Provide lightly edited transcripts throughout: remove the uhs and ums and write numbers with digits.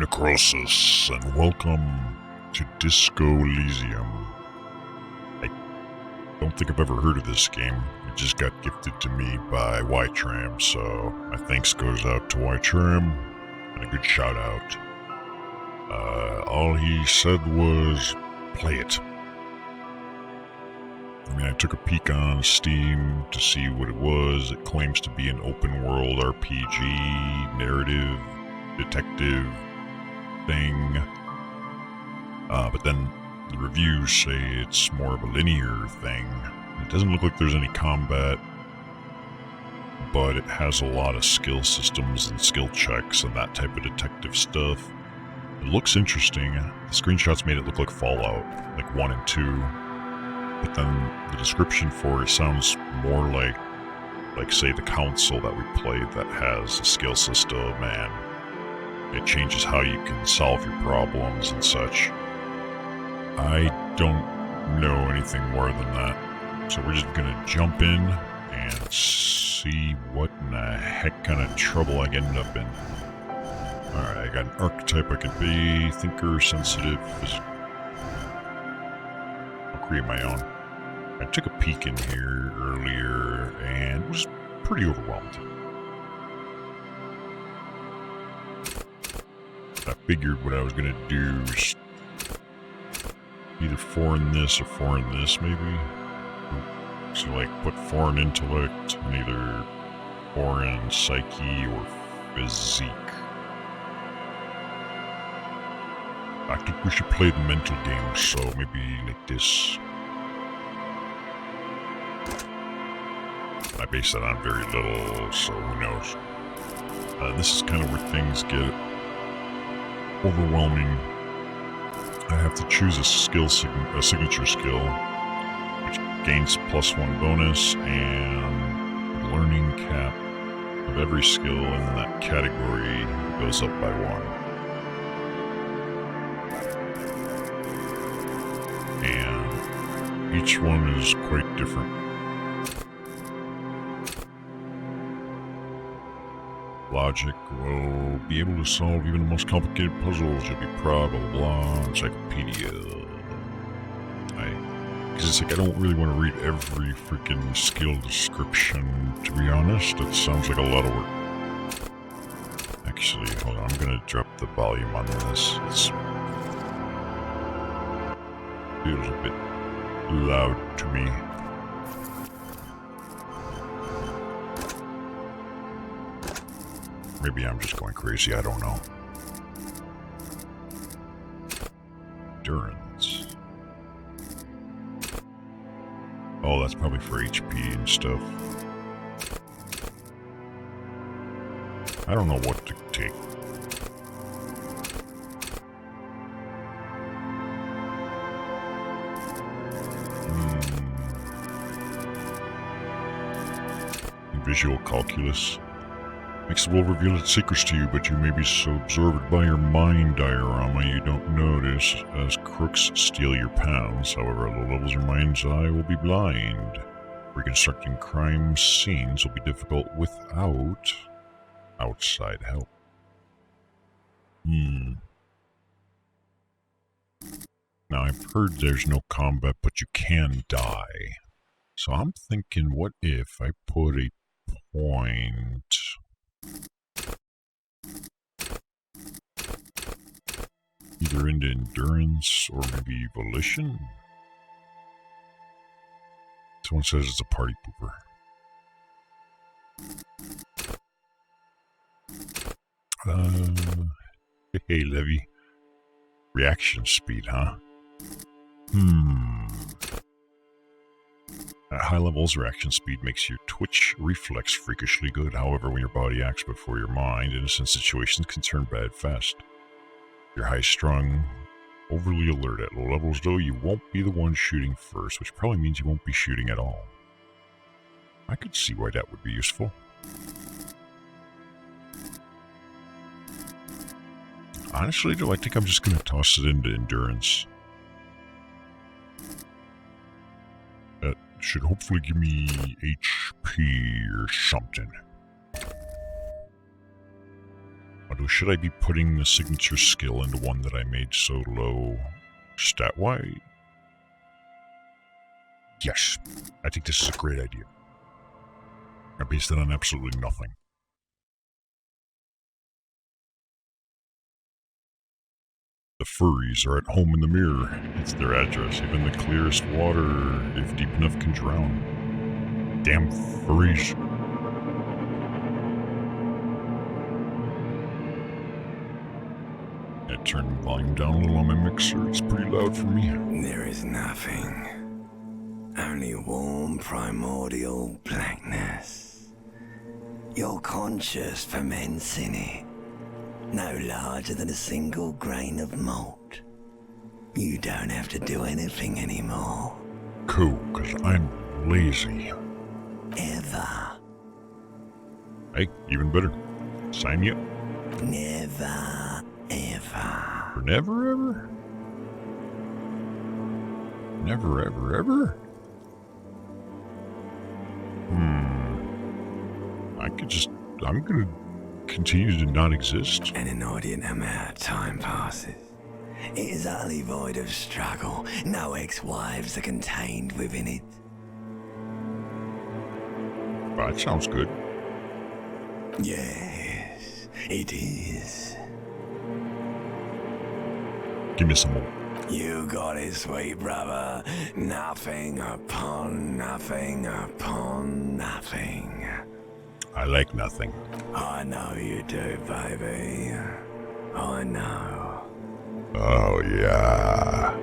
Necroxix, and welcome to Disco Elysium. I don't think I've ever heard of this game. It just got gifted to me by Ytram, so my thanks goes out to Ytram, and a good shout out. All he said was, play it. I mean, I took a peek on Steam to see what it was. It claims to be an open world RPG, narrative, detective thing. But then the reviews say it's more of a linear thing. It doesn't look like there's any combat, but it has a lot of skill systems and skill checks and that type of detective stuff. It looks interesting. The screenshots made it look like Fallout, like 1 and 2. But then the description for it sounds more like say the console that we played that has a skill system and it changes how you can solve your problems and such. I don't know anything more than that. So we're just gonna jump in and see what in the heck kind of trouble I end up in. Alright, I got an archetype I could be, thinker, sensitive. I'll create my own. I took a peek in here earlier and was pretty overwhelmed. I figured what I was gonna do is either foreign this or foreign this, maybe. So like put foreign intellect and either foreign psyche or physique. I think we should play the mental game, so maybe like this. I base that on very little, so who knows. This is kind of where things get overwhelming. I have to choose a signature skill, which gains +1 bonus, and the learning cap of every skill in that category goes up by 1. And each one is quite different. Logic will be able to solve even the most complicated puzzles. You'll be proud, blah, blah, blah. Encyclopedia. Because it's like I don't really want to read every freaking skill description, to be honest. It sounds like a lot of work. Actually, hold on. I'm going to drop the volume on this. It feels a bit loud to me. Maybe I'm just going crazy, I don't know. Endurance. Oh, that's probably for HP and stuff. I don't know what to take. Visual calculus. Makes the world reveal its secrets to you, but you may be so absorbed by your mind diorama you don't notice as crooks steal your pounds. However, at low levels your mind's eye will be blind. Reconstructing crime scenes will be difficult without outside help. Now, I've heard there's no combat, but you can die. So I'm thinking, what if I put a point either into endurance or maybe volition? Someone says it's a party pooper. Hey, Levy. Reaction speed, huh? At high levels, reaction speed makes your twitch reflex freakishly good. However, when your body acts before your mind, innocent situations can turn bad fast. You're high-strung, overly alert. At low levels, though, you won't be the one shooting first, which probably means you won't be shooting at all. I could see why that would be useful. Honestly, though, I think I'm just going to toss it into endurance. That should hopefully give me HP or something. I'll So should I be putting the signature skill into one that I made so low stat-wise? Yes, I think this is a great idea. I based it on absolutely nothing. The furries are at home in the mirror. It's their address. Even the clearest water, if deep enough, can drown. Damn furries. I turned the volume down a little on my mixer. It's pretty loud for me. There is nothing. Only warm primordial blackness. Your conscious ferments in it. No larger than a single grain of malt. You don't have to do anything anymore. Cool, because I'm lazy. Ever. Hey, even better. Sign me up. Never, ever. For never ever? Never ever ever? I'm gonna continue to not exist. An inordinate amount of time passes. It is utterly void of struggle. No ex-wives are contained within it. That sounds good. Yes, it is. Give me some more. You got it, sweet brother. Nothing upon nothing upon nothing. I like nothing. I know you do, baby. I know. Oh, yeah.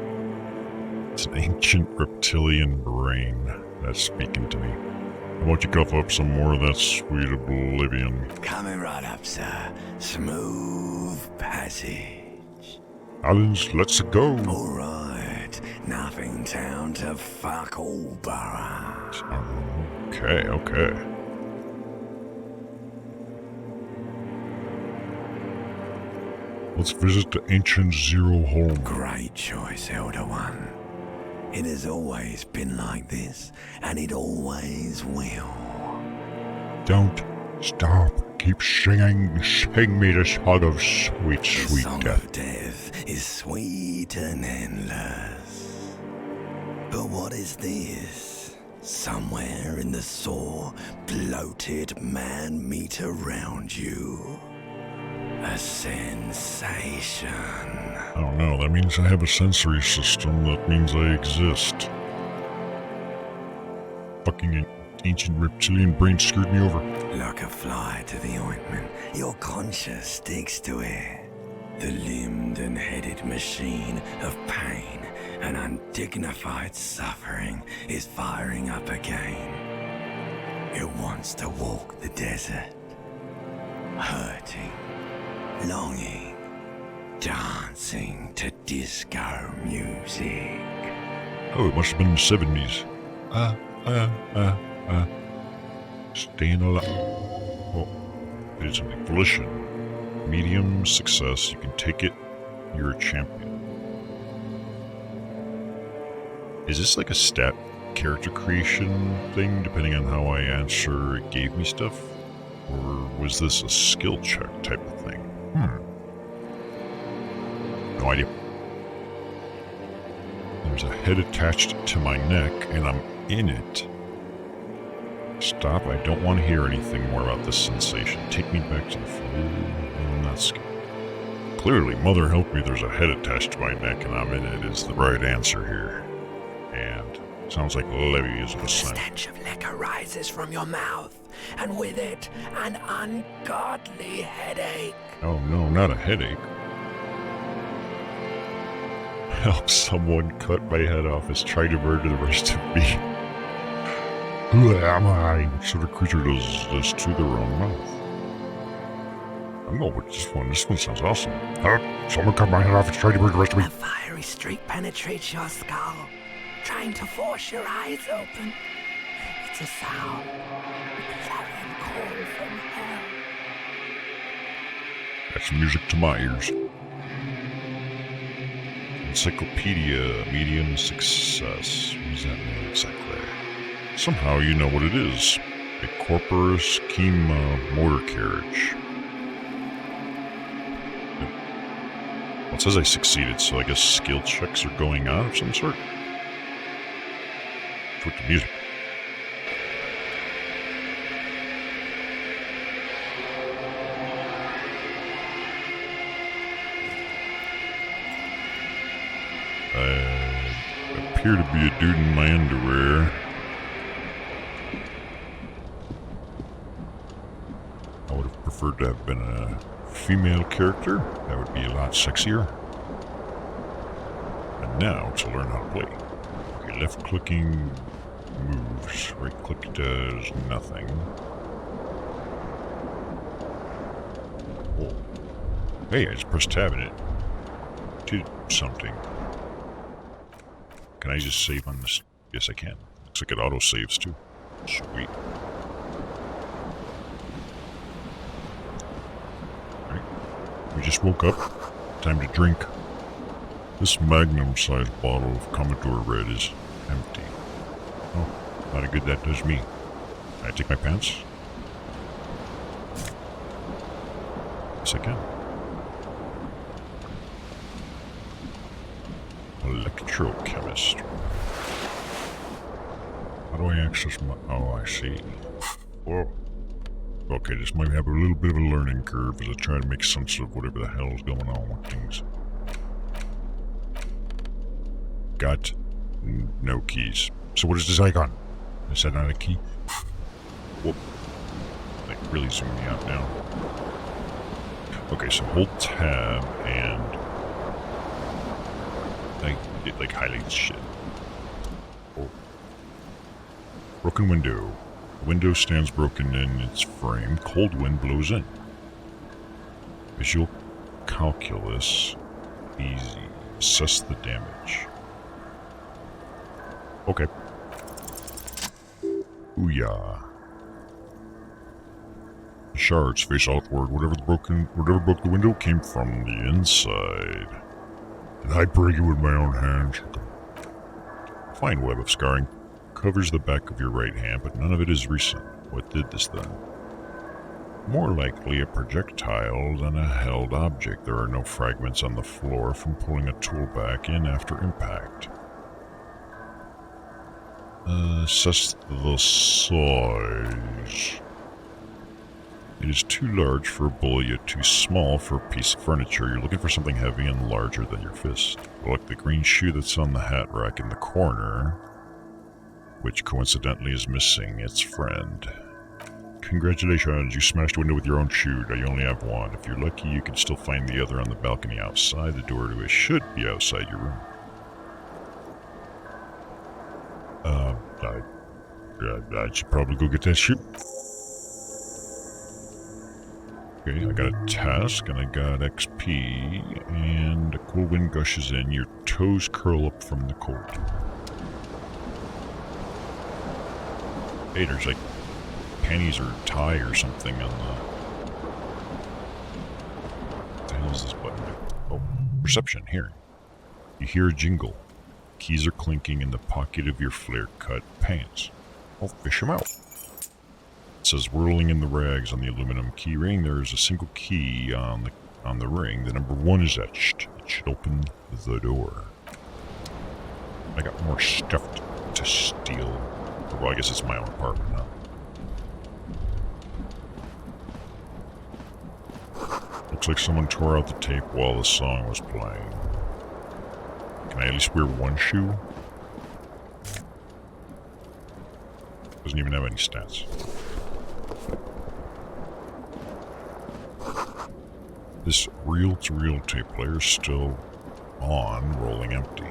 It's an ancient reptilian brain that's speaking to me. Why don't you cough up some more of that sweet oblivion? Coming right up, sir. Smooth passage. Allens, let's go. All right. Nothing town to fuck all borough. Okay. Let's visit the ancient Zero home. Great choice, Elder One. It has always been like this, and it always will. Don't stop. Keep singing. Sing me the song of sweet, The sweet song death. of death is sweet and endless. But what is this? Somewhere in the sore, bloated man meat around you. A sensation. I don't know. That means I have a sensory system. That means I exist. Fucking ancient reptilian brain screwed me over. Like a fly to the ointment, your conscience sticks to it. The limbed and headed machine of pain and undignified suffering is firing up again. It wants to walk the desert, hurting, longing, dancing to disco music. Oh, it must have been the 70s. Staying alive. Oh, it is an volition. Medium success. You can take it. You're a champion. Is this like a stat character creation thing, depending on how I answer it gave me stuff? Or was this a skill check type of thing? No idea. There's a head attached to my neck, and I'm in it. Stop, I don't want to hear anything more about this sensation. Take me back to the I'm not scared. Clearly, Mother help me, there's a head attached to my neck and I'm in it is the right answer here. And sounds like Levy is The assigned. stench of liquor rises from your mouth, and with it, an ungodly headache. Oh no, not a headache. Help someone cut my head off is trying to murder the rest of me. Who am I? What sort of creature does this to their own mouth? I don't know what this one sounds awesome. Someone cut my head off and tried to murder the rest of me. A fiery streak penetrates your skull, trying to force your eyes open. It's a sound, a clarion call from hell. That's music to my ears. Encyclopedia, medium success. What does that mean exactly? Somehow you know what it is. A corpus chema motor carriage. Well, it says I succeeded, so I guess skill checks are going on of some sort. With the music. I appear to be a dude in my underwear. I would have preferred to have been a female character. That would be a lot sexier. And now to learn how to play. Okay, left clicking moves. Right click does nothing. Oh. Hey, I just pressed tab and it did something. Can I just save on this? Yes, I can. Looks like it auto-saves too. Sweet. Alright. We just woke up. Time to drink. This magnum-sized bottle of Commodore Red is empty. Oh, not a good that does me. Can I take my pants? Yes, I can. Electrochemist. How do I access my... Oh, I see. Whoa. Okay, this might have a little bit of a learning curve as I try to make sense of whatever the hell is going on with things. Got no keys. So what is this icon? Is that not a key? Whoop. Like, really zoom me out now. Okay, so hold tab and... it like highlights shit. Oh. Broken window. The window stands broken in its frame. Cold wind blows in. Visual calculus. Easy. Assess the damage. Okay. Ooh-yah. Shards face outward. Whatever broke the window came from the inside. Did I break it with my own hands? Fine web of scarring. Covers the back of your right hand, but none of it is recent. What did this then? More likely a projectile than a held object. There are no fragments on the floor from pulling a tool back in after impact. Assess the size. It is too large for a bullet, yet too small for a piece of furniture. You're looking for something heavy and larger than your fist. Like the green shoe that's on the hat rack in the corner, which coincidentally is missing its friend. Congratulations, you smashed a window with your own shoe. Now you only have one. If you're lucky, you can still find the other on the balcony outside. The door to it should be outside your room. I should probably go get that shoe. Okay, I got a task, and I got XP, and a cool wind gushes in. Your toes curl up from the cold. Hey, there's like panties or tie or something on the... What the hell is this button do? Oh, perception, hearing. You hear a jingle. Keys are clinking in the pocket of your flare-cut pants. I'll fish them out. It says whirling in the rags on the aluminum key ring. There is a single key on the ring. The number 1 is etched. It should open the door. I got more stuff to steal. Well, I guess it's my own apartment now. Looks like someone tore out the tape while the song was playing. Can I at least wear one shoe? Doesn't even have any stats. This reel-to-reel tape player is still on, rolling empty.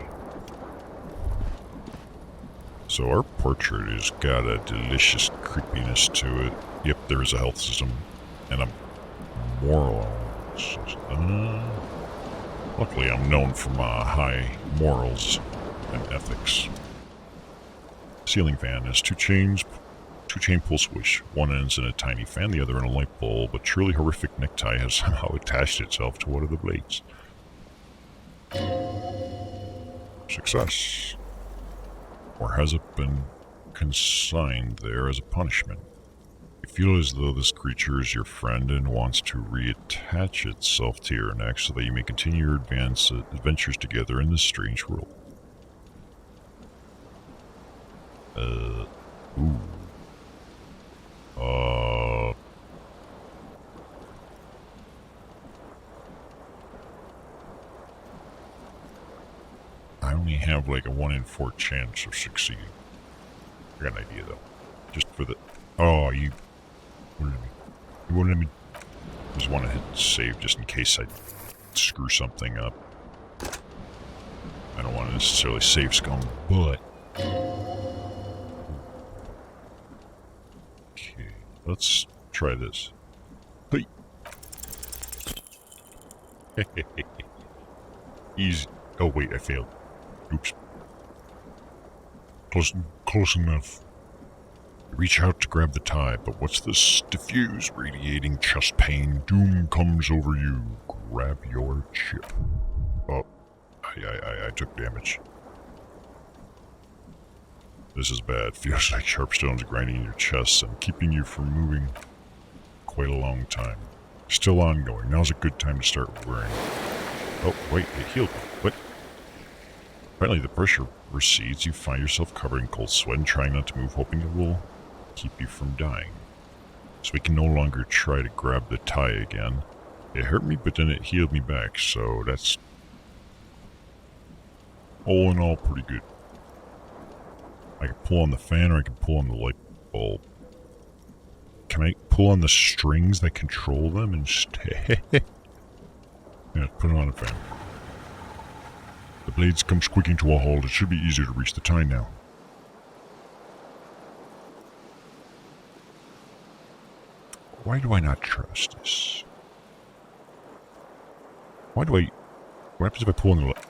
So our portrait has got a delicious creepiness to it. Yep, there is a health system and a moral system. Luckily, I'm known for my high morals and ethics. Ceiling fan has two chain pull switch. One ends in a tiny fan, the other in a light bulb. A truly horrific necktie has somehow attached itself to one of the blades. Success. Or has it been consigned there as a punishment? If feel as though this creature is your friend and wants to reattach itself to your neck so that you may continue your adventures together in this strange world. Ooh. I only have like a 1 in 4 chance of succeeding. I got an idea though. Just for the... Oh, you wouldn't let me... Just want to hit save just in case I screw something up. I don't want to necessarily save scum, but... Okay, let's try this. Hey. Easy. Oh wait, I failed. Oops. Close enough. Reach out to grab the tie, but what's this? Diffuse, radiating chest pain. Doom comes over you. Grab your chip. Oh, I took damage. This is bad. Feels like sharp stones grinding in your chest and keeping you from moving quite a long time. Still ongoing. Now's a good time to start worrying. Oh, wait, it healed me. What? Finally, the pressure recedes. You find yourself covered in cold sweat and trying not to move, hoping it will keep you from dying. So we can no longer try to grab the tie again. It hurt me, but then it healed me back, so that's all in all pretty good. I can pull on the fan or I can pull on the light bulb. Can I pull on the strings that control them instead? Yeah, put it on the fan. The blades come squeaking to a halt. It should be easier to reach the tie now. Why do I not trust this? What happens if I pull on the light?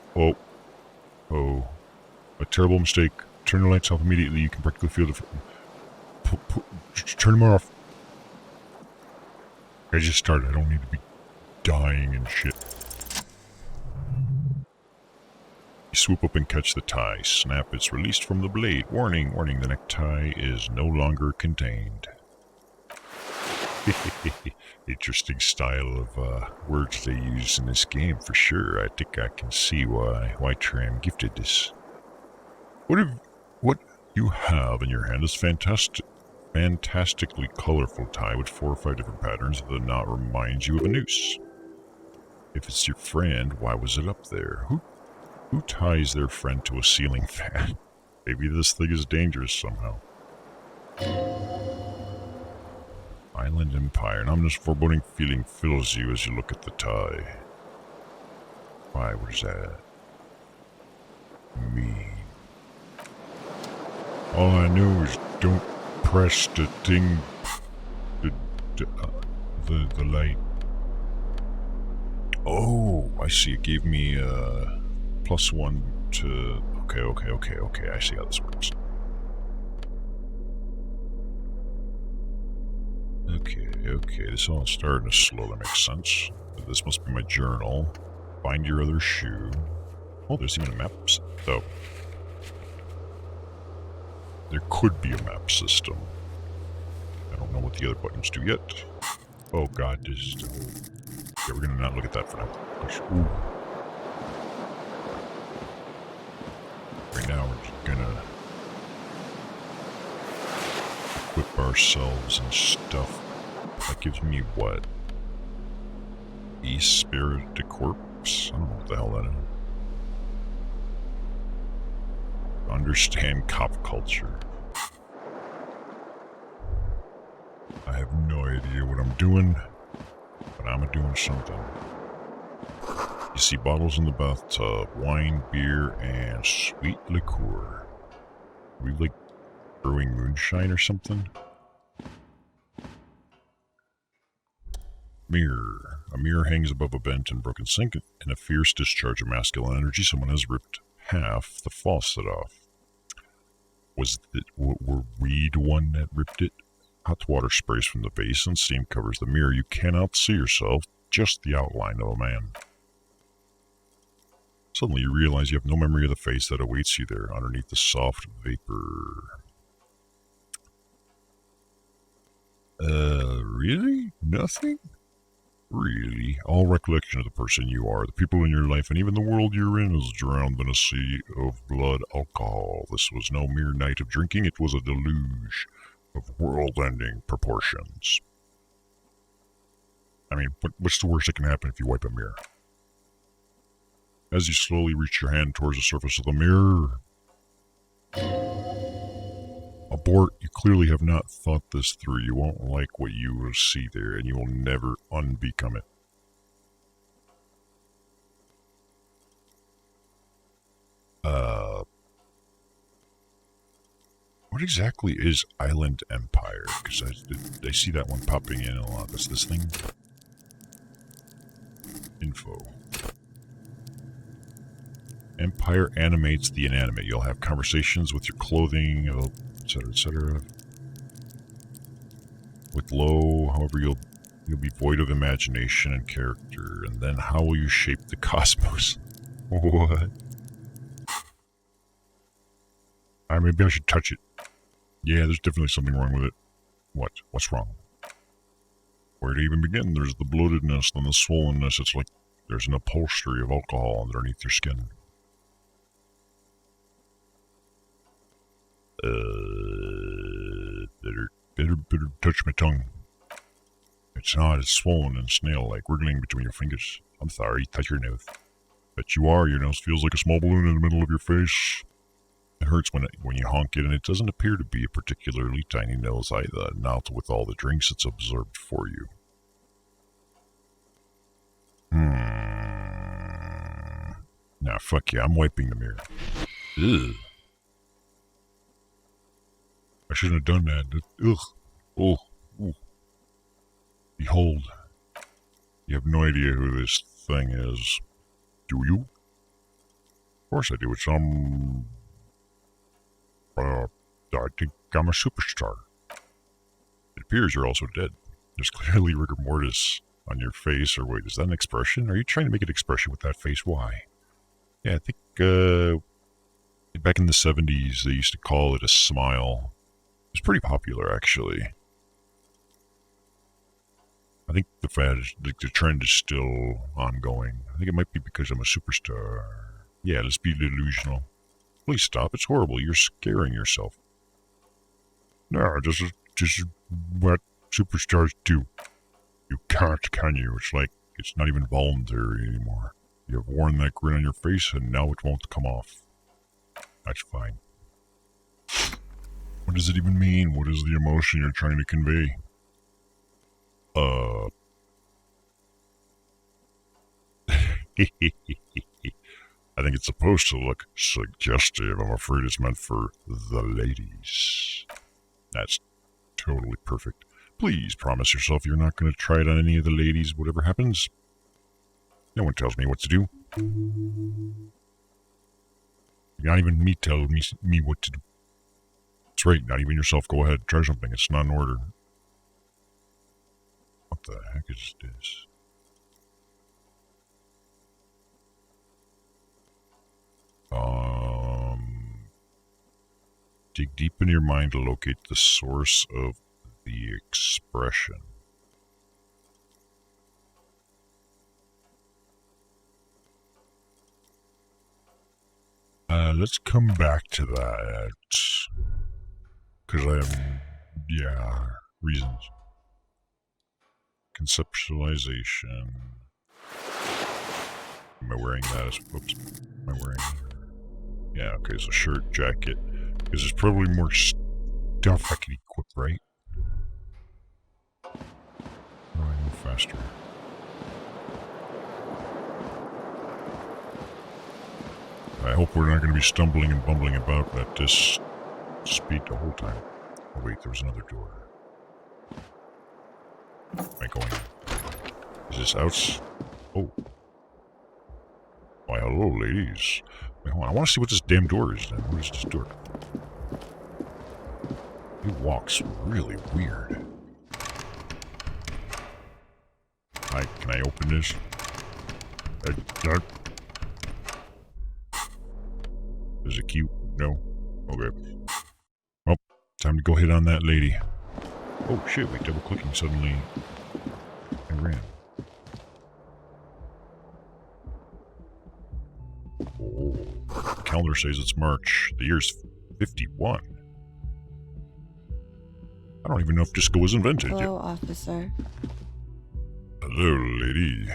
Oh. A terrible mistake. Turn the lights off immediately. You can practically feel the... Turn them off. I just started. I don't need to be dying and shit. You swoop up and catch the tie. Snap, it's released from the blade. Warning, warning, the necktie is no longer contained. Interesting style of words they use in this game for sure. I think I can see why Tram gifted this. What you have in your hand is fantastically colorful tie with 4 or 5 different patterns. The knot reminds you of a noose. If it's your friend, why was it up there? Who ties their friend to a ceiling fan? Maybe this thing is dangerous somehow. Island Empire. An ominous foreboding feeling fills you as you look at the tie. Why, what is that? Me. All I know is don't press the thing, the light. Oh, I see. It gave me +1 to... Okay. I see how this works. Okay. This all starting to slowly make sense. This must be my journal. Find your other shoe. Oh, there's even a map. Oh. There could be a map system. I don't know what the other buttons do yet. Oh god, this is... Okay, we're gonna not look at that for now. Ooh. Right now we're just gonna equip ourselves and stuff. That gives me what? E-Spirit de Corpse? I don't know what the hell that is. Understand cop culture. I have no idea what I'm doing, but I'm doing something. You see bottles in the bathtub, wine, beer, and sweet liqueur. Are we like brewing moonshine or something? Mirror. A mirror hangs above a bent and broken sink. In a fierce discharge of masculine energy, someone has ripped half the faucet off. Were we the one that ripped it? Hot water sprays from the basin, steam covers the mirror. You cannot see yourself, just the outline of a man. Suddenly you realize you have no memory of the face that awaits you there underneath the soft vapor. Really? Nothing? Really? All recollection of the person you are, the people in your life, and even the world you're in is drowned in a sea of blood alcohol. This was no mere night of drinking, it was a deluge of world-ending proportions. I mean, what's the worst that can happen if you wipe a mirror? As you slowly reach your hand towards the surface of the mirror, abort, you clearly have not thought this through. You won't like what you will see there, and you will never unbecome it. What exactly is Island Empire? Because I see that one popping in a lot. That's this thing. Info. Empire animates the inanimate. You'll have conversations with your clothing, etc., etc. With low, however, you'll be void of imagination and character. And then how will you shape the cosmos? What? Maybe I should touch it. Yeah, there's definitely something wrong with it. What? What's wrong? Where to even begin? There's the bloatedness, then the swollenness. It's like there's an upholstery of alcohol underneath your skin. Better touch my tongue. It's not, it's swollen and snail-like, wriggling between your fingers. I'm sorry, touch your nose. Bet you are, your nose feels like a small balloon in the middle of your face. It hurts when you honk it, and it doesn't appear to be a particularly tiny nose either, not with all the drinks it's absorbed for you. Nah, fuck yeah, I'm wiping the mirror. Ugh. I shouldn't have done that. Ugh. Oh. Ooh. Behold. You have no idea who this thing is. Do you? Of course I do. It's I think I'm a superstar. It appears you're also dead. There's clearly rigor mortis on your face, or wait, is that an expression? Are you trying to make an expression with that face? Why? Yeah, I think, back in the 70s, they used to call it a smile. It's pretty popular, actually. I think the trend is still ongoing. I think it might be because I'm a superstar. Yeah, let's be delusional. Please stop, it's horrible. You're scaring yourself. No, this is what superstars do. You can't, can you? It's like, it's not even voluntary anymore. You have worn that grin on your face and now it won't come off. That's fine. What does it even mean? What is the emotion you're trying to convey? I think it's supposed to look suggestive. I'm afraid it's meant for the ladies. That's totally perfect. Please promise yourself you're not going to try it on any of the ladies, whatever happens. No one tells me what to do. Not even me tell me what to do. That's right, not even yourself. Go ahead, try something. It's not in order. What the heck is this? Dig deep into your mind to locate the source of the expression. Let's come back to that. Because reasons. Conceptualization. Am I wearing that? Oops. Am I wearing... Yeah, okay, so shirt, jacket. Because there's probably more stuff I can equip, right? Oh, I move faster. I hope we're not going to be stumbling and bumbling about at this speed the whole time. Oh wait, there was another door. Am I going in? Is this out? Oh. Why, hello, ladies. Wait, hold on. I want to see what this damn door is then. What is this door? It walks really weird. Hi, can I open this? Is it cute? No? Okay. Well, time to go hit on that lady. Oh shit, wait, double clicking suddenly. I ran. Oh. The calendar says it's March. The year's 51. I don't even know if disco was invented yet. Hello, officer. Hello, lady.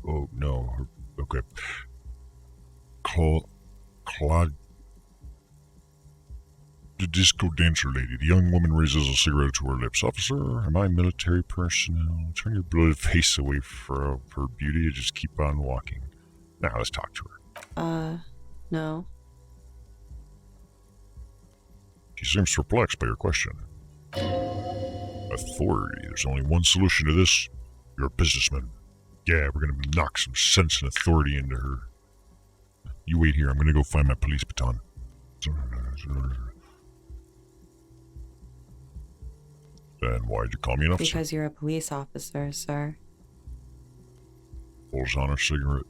Oh, no. Okay. Claude. The disco dancer lady. The young woman raises a cigarette to her lips. Officer, am I military personnel? Turn your bloated face away from her beauty and just keep on walking. Now let's talk to her. No. She seems perplexed by your question. Authority. There's only one solution to this. You're a businessman. Yeah, we're gonna knock some sense and authority into her. You wait here. I'm gonna go find my police baton. Then why'd you call me an officer? Because you're a police officer, sir. Pulls on a cigarette.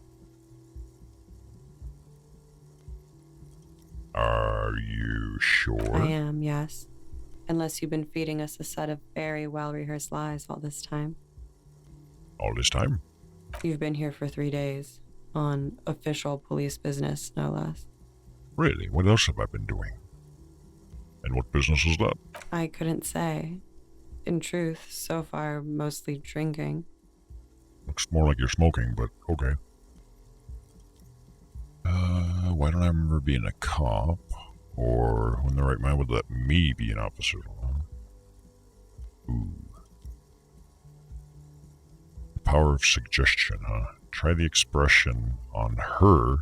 Are you sure? I am, yes. Unless you've been feeding us a set of very well-rehearsed lies all this time. All this time? You've been here for 3 days. On official police business, no less. Really? What else have I been doing? And what business is that? I couldn't say. In truth, so far, mostly drinking. Looks more like you're smoking, but okay. Why don't I remember being a cop? Or when the right mind would let me be an officer? Ooh. The power of suggestion, huh? Try the expression on her.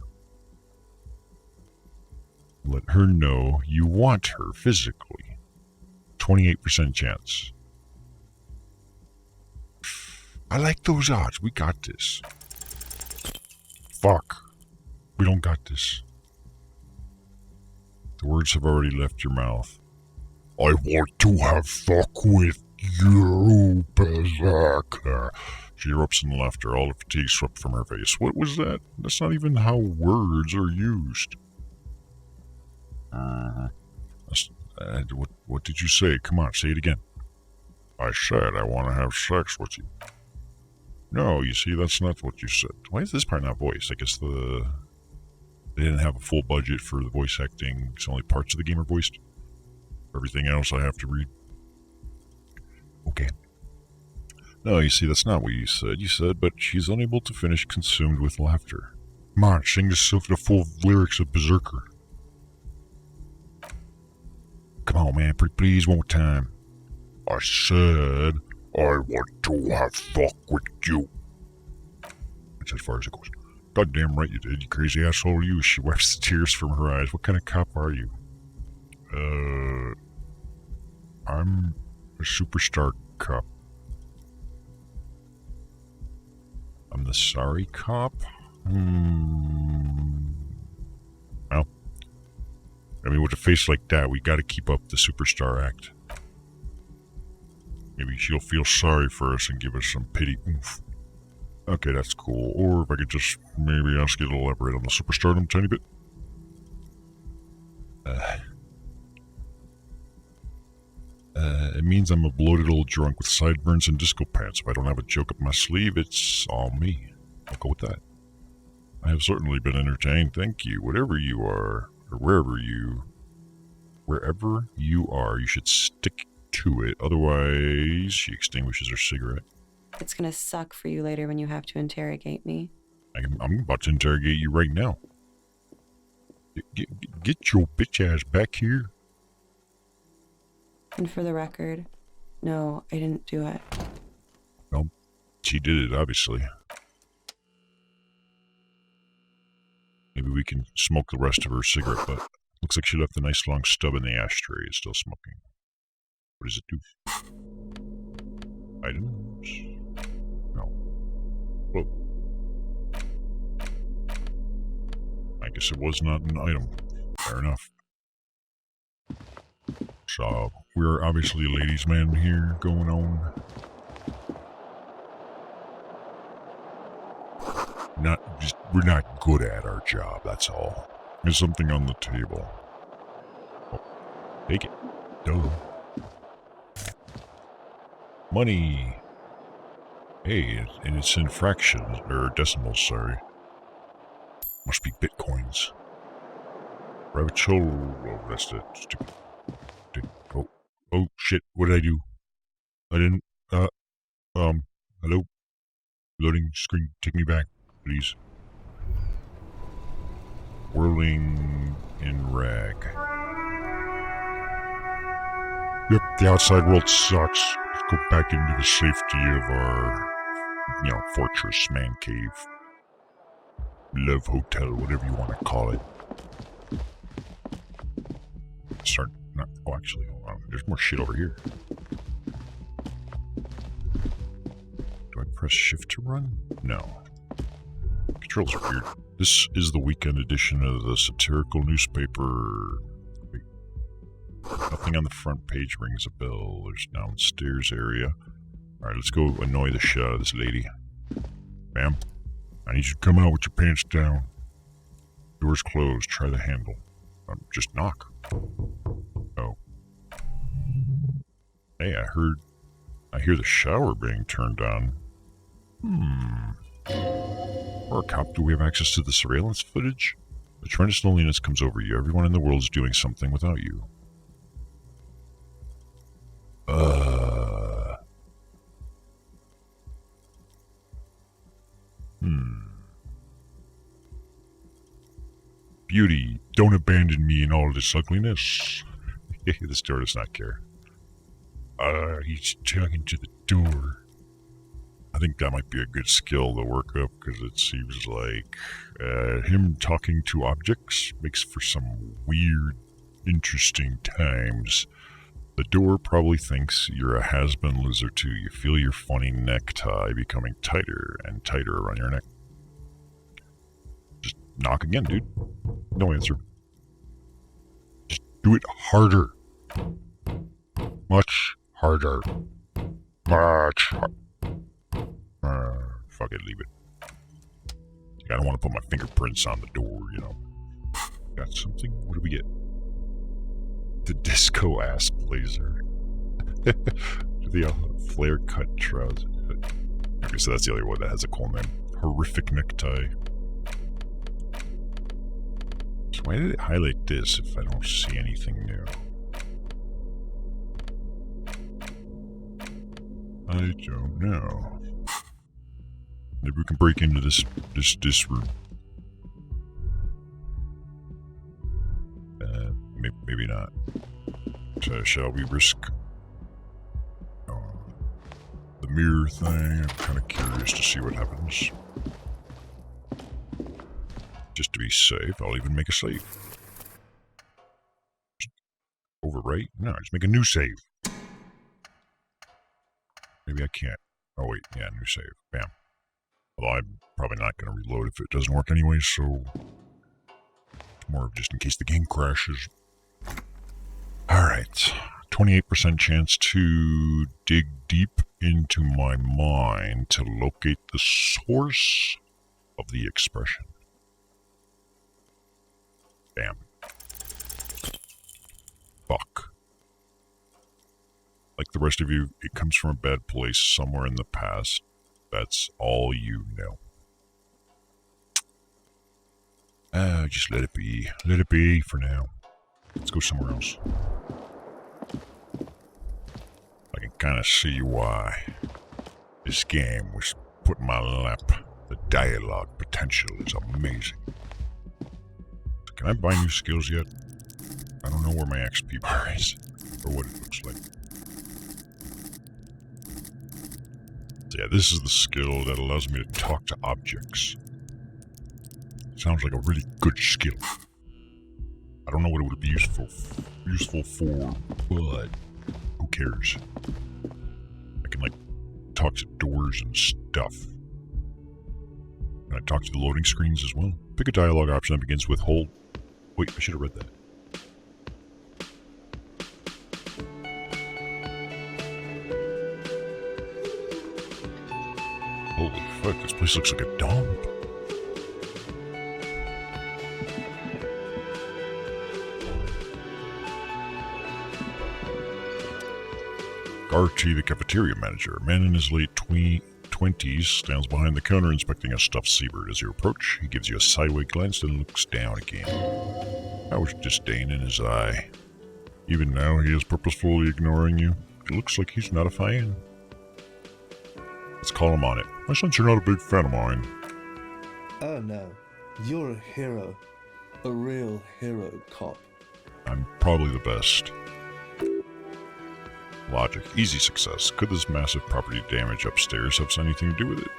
Let her know you want her physically. 28% chance. I like those odds. We got this. Fuck. We don't got this. The words have already left your mouth. I want to have fuck with you, berserker. She erupts in laughter, all the fatigue swept from her face. What was that? That's not even how words are used. What did you say? Come on, say it again. I said I want to have sex with you. No, you see, that's not what you said. Why is this part not voiced? I guess they didn't have a full budget for the voice acting. It's only parts of the game are voiced. Everything else I have to read. Okay. No, you see, that's not what you said. You said, but she's unable to finish, consumed with laughter. Come on, sing the full lyrics of Berserker. Come on, man, pretty please, one more time. I said, I want to have fuck with you. That's as far as it goes. Goddamn right you did, you crazy asshole, you. She wipes the tears from her eyes. What kind of cop are you? I'm a superstar cop. I'm the sorry cop? Well, I mean, with a face like that, we gotta keep up the superstar act. Maybe she'll feel sorry for us and give us some pity. Oof. Okay, that's cool. Or if I could just maybe ask you to elaborate on the superstardom a tiny bit. It means I'm a bloated old drunk with sideburns and disco pants. If I don't have a joke up my sleeve, it's all me. I'll go with that. I have certainly been entertained, thank you. Whatever you are, or wherever you are, you should stick to it. Otherwise, she extinguishes her cigarette. It's gonna suck for you later when you have to interrogate me. I'm about to interrogate you right now. Get your bitch ass back here. And for the record, no, I didn't do it. Well, she did it, obviously. Maybe we can smoke the rest of her cigarette butt. Looks like she left a nice long stub in the ashtray. It's still smoking. What does it do? Items? No. Whoa. I guess it was not an item. Fair enough. So, we're obviously a ladies' man here going on. We're not good at our job, that's all. There's something on the table. Oh. Take it. Duh. Money. Hey, and it's in fractions, or decimals, sorry. Must be bitcoins. Ravicholo. Oh, that's the stupid. Oh, shit. What did I do? I didn't, hello? Loading screen. Take me back, please. Whirling in rag. Yep, the outside world sucks. Let's go back into the safety of our, fortress, man cave, love hotel, whatever you want to call it. Actually, hold on. There's more shit over here. Do I press shift to run? No. Controls are weird. This is the weekend edition of the satirical newspaper. Wait. Nothing on the front page rings a bell. There's downstairs area. Alright, let's go annoy the shit out of this lady. Ma'am, I need you to come out with your pants down. Door's closed. Try the handle. Just knock. Oh. Hey, I hear the shower being turned on. Or a cop, do we have access to the surveillance footage? A tremendous loneliness comes over you. Everyone in the world is doing something without you. Beauty, don't abandon me in all this ugliness. This door does not care. He's talking to the door. I think that might be a good skill to work up, because it seems like him talking to objects makes for some weird, interesting times. The door probably thinks you're a has-been loser too. You feel your funny necktie becoming tighter and tighter around your neck. Just knock again, dude. No answer. Just do it harder. Much harder. Much harder. Fuck it, leave it. I don't want to put my fingerprints on the door, Got something? What do we get? The disco ass blazer. The flare cut trousers. Okay, so that's the other one that has a cool name. Horrific necktie. So why did it highlight this if I don't see anything new? I don't know. Maybe we can break into this room. Maybe not. So shall we risk the mirror thing? I'm kind of curious to see what happens. Just to be safe, I'll even make a save. Overwrite? No, just make a new save. Maybe I can't. Oh wait, yeah, new save. Bam. Although I'm probably not going to reload if it doesn't work anyway, so it's more of just in case the game crashes. Alright, 28% chance to dig deep into my mind to locate the source of the expression. Bam. Fuck. Like the rest of you, it comes from a bad place somewhere in the past. That's all you know. Just let it be. Let it be for now. Let's go somewhere else. I can kind of see why this game was put in my lap. The dialogue potential is amazing. Can I buy new skills yet? I don't know where my XP bar is, or what it looks like. Yeah, this is the skill that allows me to talk to objects. Sounds like a really good skill. I don't know what it would be useful for, but who cares? I can, talk to doors and stuff. Can I talk to the loading screens as well? Pick a dialogue option that begins with hold. Wait, I should have read that. Holy fuck, this place looks like a dump. RT, the cafeteria manager. A man in his late 20s stands behind the counter inspecting a stuffed seabird. As you approach, he gives you a sideways glance and looks down again. There was disdain in his eye. Even now, he is purposefully ignoring you. It looks like he's not a fan. Let's call him on it. I sense you're not a big fan of mine. Oh no, you're a hero. A real hero cop. I'm probably the best. Logic. Easy success. Could this massive property damage upstairs have anything to do with it?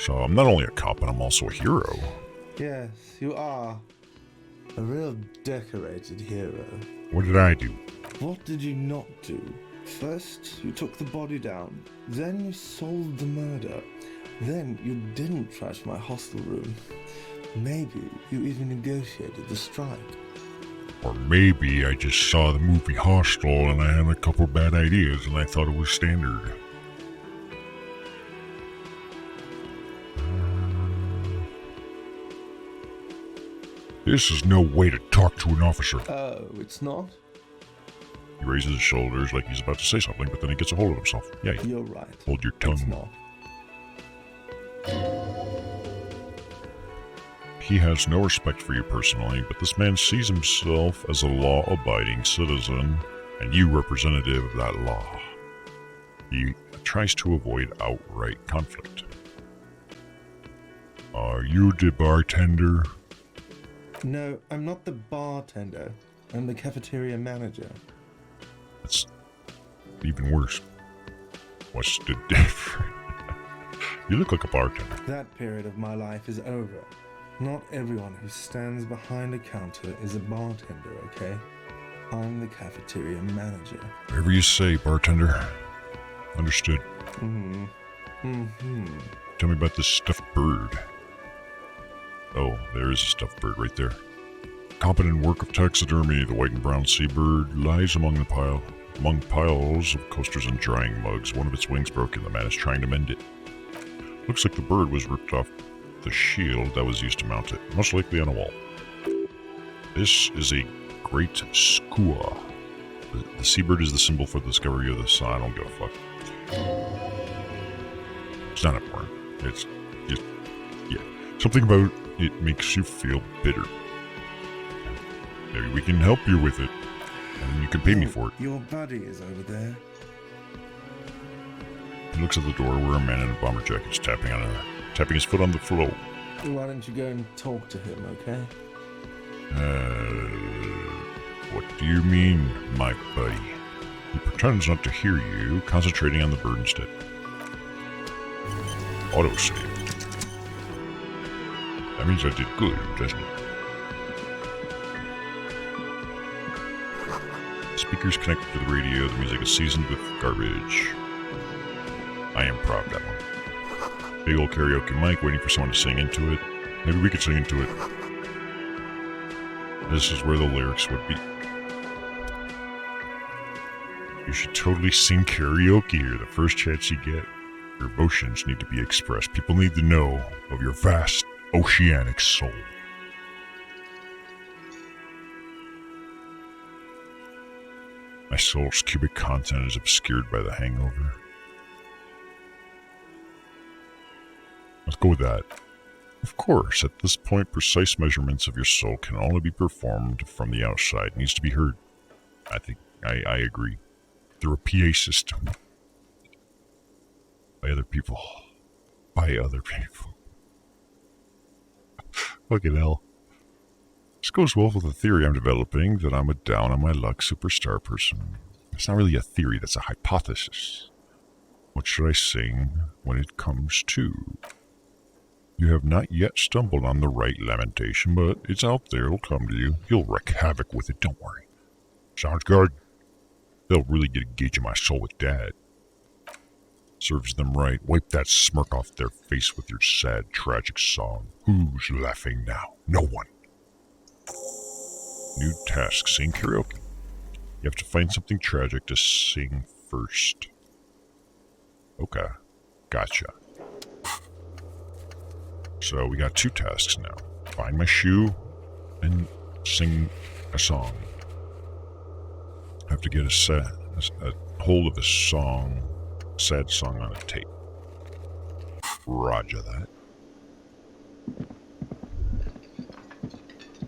So I'm not only a cop, but I'm also a hero. Yes, you are. A real decorated hero. What did I do? What did you not do? First, you took the body down. Then you solved the murder. Then you didn't trash my hostel room. Maybe you even negotiated the strike. Or maybe I just saw the movie Hostel and I had a couple bad ideas and I thought it was standard. This is no way to talk to an officer. Oh, it's not? He raises his shoulders like he's about to say something, but then he gets a hold of himself. Yeah, You're right. Hold your tongue. It's not. He has no respect for you personally, but this man sees himself as a law-abiding citizen, and you representative of that law. He tries to avoid outright conflict. Are you the bartender? No, I'm not the bartender. I'm the cafeteria manager. That's even worse. What's the difference? You look like a bartender. That period of my life is over. Not everyone who stands behind a counter is a bartender, okay? I'm the cafeteria manager. Whatever you say, bartender. Understood. Tell me about this stuffed bird. Oh, there is a stuffed bird right there. Competent work of taxidermy, the white and brown seabird lies among piles of coasters and drying mugs. One of its wings broken. The man is trying to mend it. Looks like the bird was ripped off the shield that was used to mount it, most likely on a wall. This is a great skua. The seabird is the symbol for the discovery of the sun. I don't give a fuck. It's not important. It's just, yeah. Something about it makes you feel bitter. Maybe we can help you with it, and you can pay me for it. Your buddy is over there. He looks at the door where a man in a bomber jacket is tapping his foot on the floor. Why don't you go and talk to him, okay? What do you mean, my buddy? He pretends not to hear you, concentrating on the bird instead. Autosave. That means I did good, doesn't it? Speakers connected to the radio, the music is seasoned with garbage. I am proud of that one. Big old karaoke mic waiting for someone to sing into it. Maybe we could sing into it. This is where the lyrics would be. You should totally sing karaoke here the first chance you get. Your emotions need to be expressed. People need to know of your vast oceanic soul. My soul's cubic content is obscured by the hangover. Let's go with that. Of course, at this point, precise measurements of your soul can only be performed from the outside. It needs to be heard. I agree. Through a PA system. By other people. Fucking hell. This goes well with the theory I'm developing that I'm a down on my luck superstar person. It's not really a theory, that's a hypothesis. What should I sing when it comes to? You have not yet stumbled on the right lamentation, but it's out there, it'll come to you. You'll wreak havoc with it, don't worry. Sounds good. They'll really get a gauge of my soul with that. Serves them right. Wipe that smirk off their face with your sad, tragic song. Who's laughing now? No one. New task, sing karaoke. You have to find something tragic to sing first. Okay. Gotcha. So we got 2 tasks now. Find my shoe and sing a song. I have to get a hold of a song, sad song on a tape. Roger that.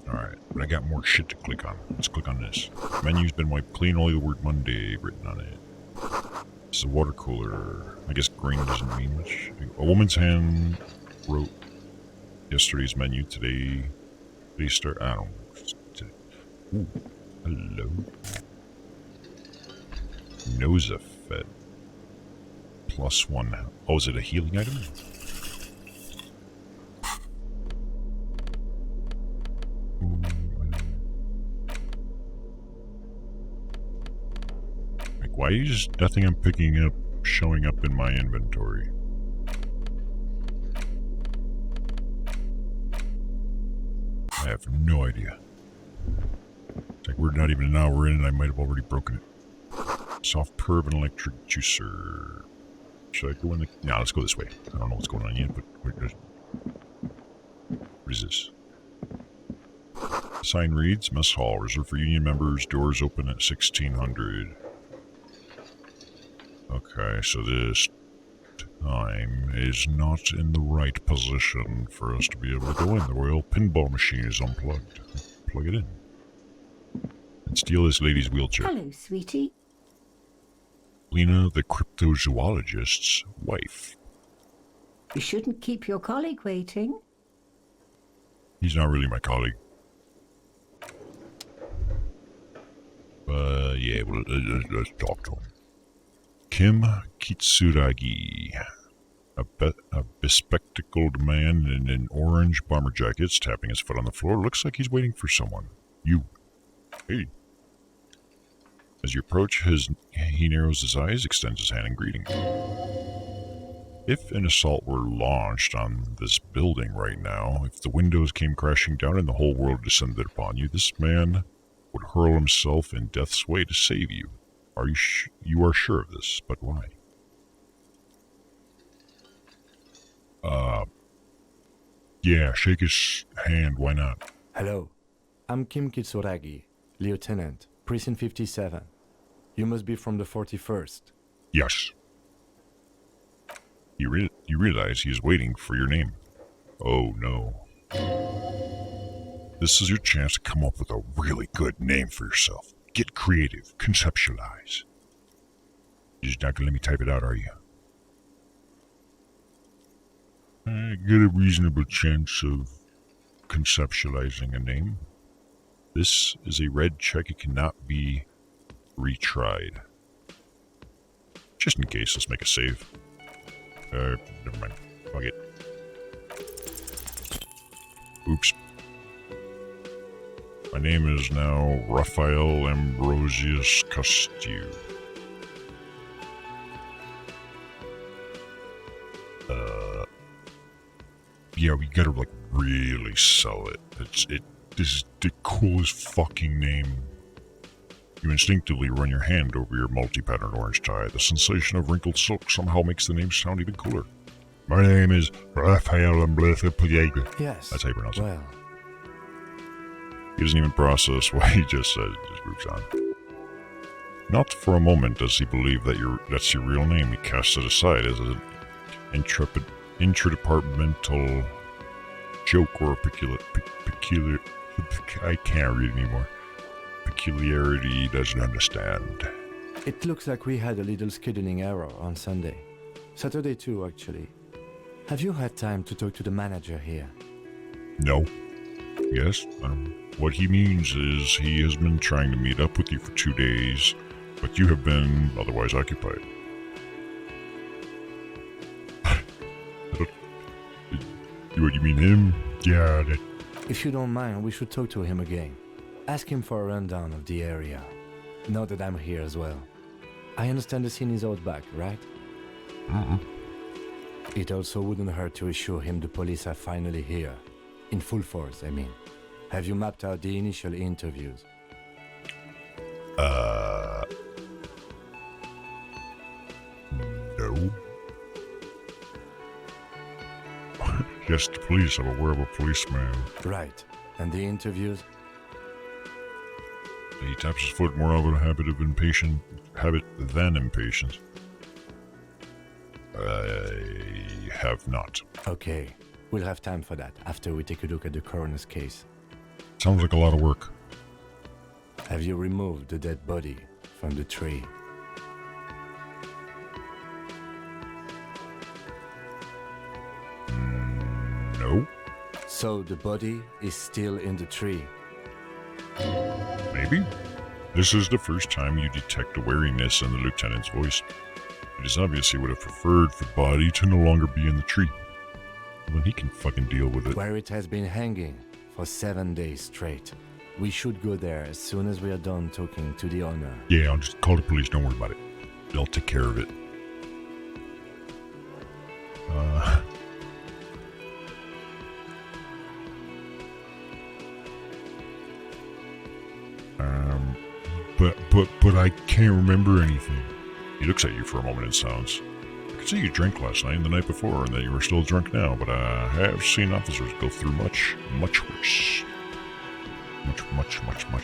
Alright, but I got more shit to click on. Let's click on this. Menu's been wiped clean, only the word Monday written on it. It's a water cooler. I guess green doesn't mean much. A woman's hand wrote yesterday's menu. Today start. I don't know. Ooh, hello. Nosafed. +1. Oh, is it a healing item? Like, why is nothing I'm picking up showing up in my inventory? I have no idea. It's like we're not even an hour in and I might have already broken it. Soft perv and electric juicer. Should I go in the... Nah, let's go this way. I don't know what's going on yet, but... What is this? The sign reads, Mess Hall, reserved for Union members, doors open at 1600. Okay, so this time is not in the right position for us to be able to go in. The royal pinball machine is unplugged. Plug it in. And steal this lady's wheelchair. Hello, sweetie. Lena, the cryptozoologist's wife. You shouldn't keep your colleague waiting. He's not really my colleague. Yeah, well, let's talk to him. Kim Kitsuragi. A bespectacled man in an orange bomber jacket, tapping his foot on the floor. Looks like he's waiting for someone. You. Hey. As you approach, he narrows his eyes, extends his hand in greeting. If an assault were launched on this building right now, if the windows came crashing down and the whole world descended upon you, this man would hurl himself in death's way to save you. Are you you are sure of this, but why? Yeah, shake his hand, why not? Hello, I'm Kim Kitsuragi, Lieutenant, Precinct 57. You must be from the 41st. Yes. You realize he is waiting for your name. Oh no. This is your chance to come up with a really good name for yourself. Get creative, conceptualize. You're just not gonna let me type it out, are you? I get a reasonable chance of conceptualizing a name. This is a red check. It cannot be retried. Just in case, let's make a save. Never mind. Fuck it. Oops. My name is now Raphael Ambrosius Castillo. Yeah, we gotta like really sell it. This is the coolest fucking name. You instinctively run your hand over your multi-patterned orange tie. The sensation of wrinkled silk somehow makes the name sound even cooler. My name is Raphael Ambrosius Castillo. Yes. That's how you pronounce it. Well, He doesn't even process what he just said. Just moves on. Not for a moment does he believe that that's your real name. He casts it aside as an intradepartmental joke or a peculiar. I can't read anymore. Peculiarity he doesn't understand. it looks like we had a little scheduling error on Sunday. Saturday too, actually. Have you had time to talk to the manager here? No. Yes. What he means is he has been trying to meet up with you for 2 days, but you have been otherwise occupied. What, you mean him? Yeah, that... If you don't mind, we should talk to him again. Ask him for a rundown of the area. Now that I'm here as well. I understand the scene is out back, right? It also wouldn't hurt to assure him the police are finally here. In full force, I mean. Have you mapped out the initial interviews? No. Yes, the police. I'm aware of a policeman. Right. And the interviews? He taps his foot, more of a habit than impatience. I have not. Okay. We'll have time for that after we take a look at the coroner's case. Sounds like a lot of work. Have you removed the dead body from the tree? No. So the body is still in the tree. Maybe. This is the first time you detect a wariness in the lieutenant's voice. It is obvious he would have preferred the body to no longer be in the tree. Well, then he can fucking deal with it. Where it has been hanging for 7 days straight. We should go there as soon as we are done talking to the owner. Yeah, I'll just call the police. Don't worry about it. They'll take care of it. But I can't remember anything. He looks at you for a moment in silence. I could say you drank last night and the night before and that you were still drunk now, but I have seen officers go through much worse. Much worse.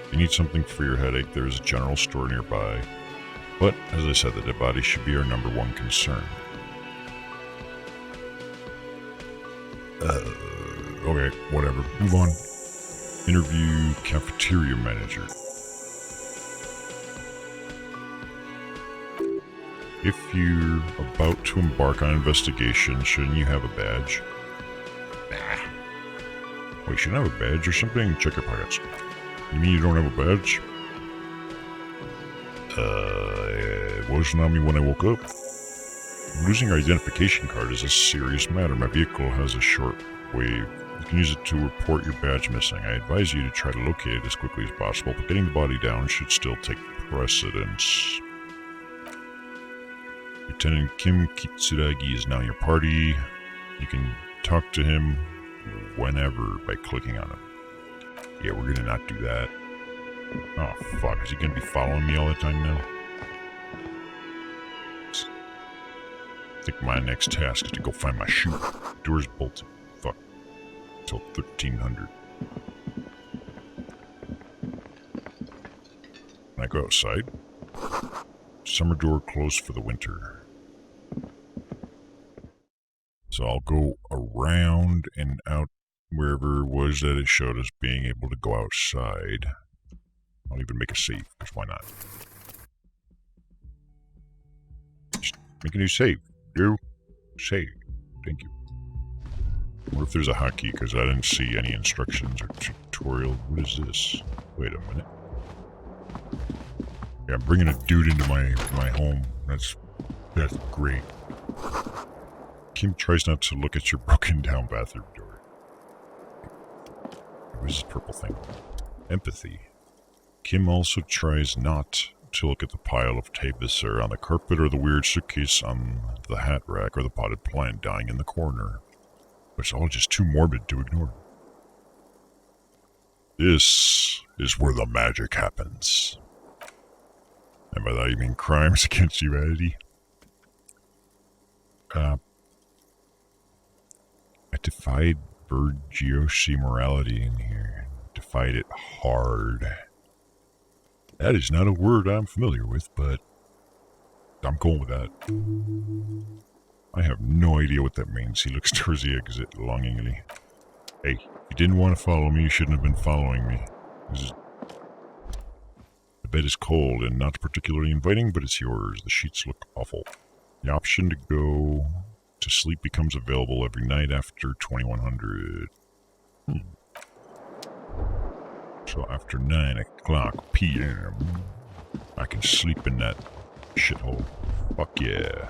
If you need something for your headache, there is a general store nearby. But, as I said, the dead body should be our number one concern. Okay, whatever. Move on. Interview cafeteria manager. If you're about to embark on an investigation, shouldn't you have a badge? Nah. Wait, shouldn't I have a badge or something? Check your pockets. You mean you don't have a badge? It wasn't on me when I woke up. Losing your identification card is a serious matter. My vehicle has a short wave. You can use it to report your badge missing. I advise you to try to locate it as quickly as possible, but getting the body down should still take precedence. Lieutenant Kim Kitsuragi is now in your party. You can talk to him whenever by clicking on him. Yeah, we're gonna not do that. Oh, fuck. Is he gonna be following me all the time now? I think my next task is to go find my shoe. Door's bolted. Fuck. Till 1300. When I go outside, summer door closed for the winter. So I'll go around and out wherever it was that it showed us being able to go outside. I'll even make a save, because why not? Just make a new save. Do save. Thank you. What if there's a hotkey, because I didn't see any instructions or tutorial. What is this? Wait a minute. Yeah, I'm bringing a dude into my home. That's great. Kim tries not to look at your broken down bathroom door. What is this purple thing? Empathy. Kim also tries not to look at the pile of tapecer on the carpet or the weird suitcase on the hat rack or the potted plant dying in the corner. But it's all just too morbid to ignore. This is where the magic happens. And by that you mean crimes against humanity? I defied Bergiosi morality in here. Defied it hard. That is not a word I'm familiar with, but I'm cool with that. I have no idea what that means. He looks towards the exit longingly. Hey, if you didn't want to follow me, you shouldn't have been following me. The bed is cold and not particularly inviting, but it's yours. The sheets look awful. The option to go to sleep becomes available every night after 2100. So after 9 o'clock p.m., I can sleep in that shithole. Fuck yeah.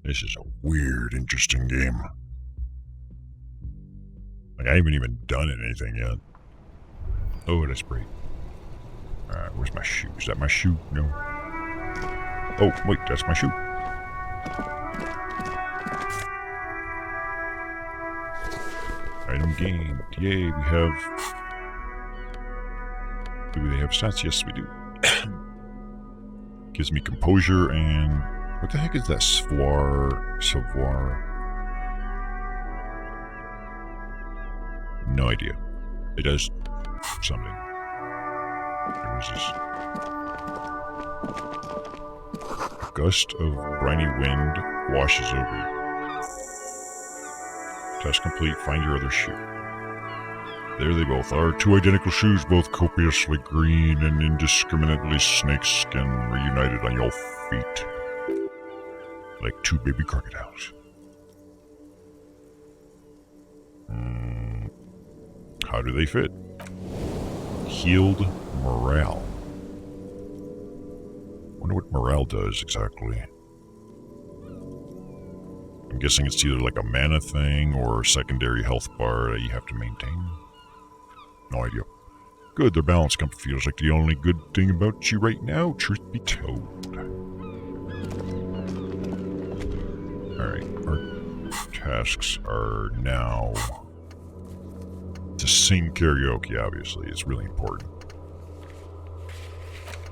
This is a weird, interesting game. Like, I haven't even done anything yet. Oh, that's great. Where's my shoe? Is that my shoe? No. Oh, wait, that's my shoe. Item gained. Yay, we have... Do they have stats? Yes, we do. Gives me composure and... What the heck is that? Savoir? No idea. It does something. What is this? Gust of briny wind washes over you. Test complete. Find your other shoe. There they both are. Two identical shoes, both copiously green and indiscriminately snakeskin, reunited on your feet. Like two baby crocodiles. How do they fit? Healed morale. Wonder what morale does exactly. I'm guessing it's either like a mana thing or a secondary health bar that you have to maintain. No idea. Good, their balance comfort feels like the only good thing about you right now, truth be told. Alright, our tasks are now to sing karaoke, obviously. It's really important.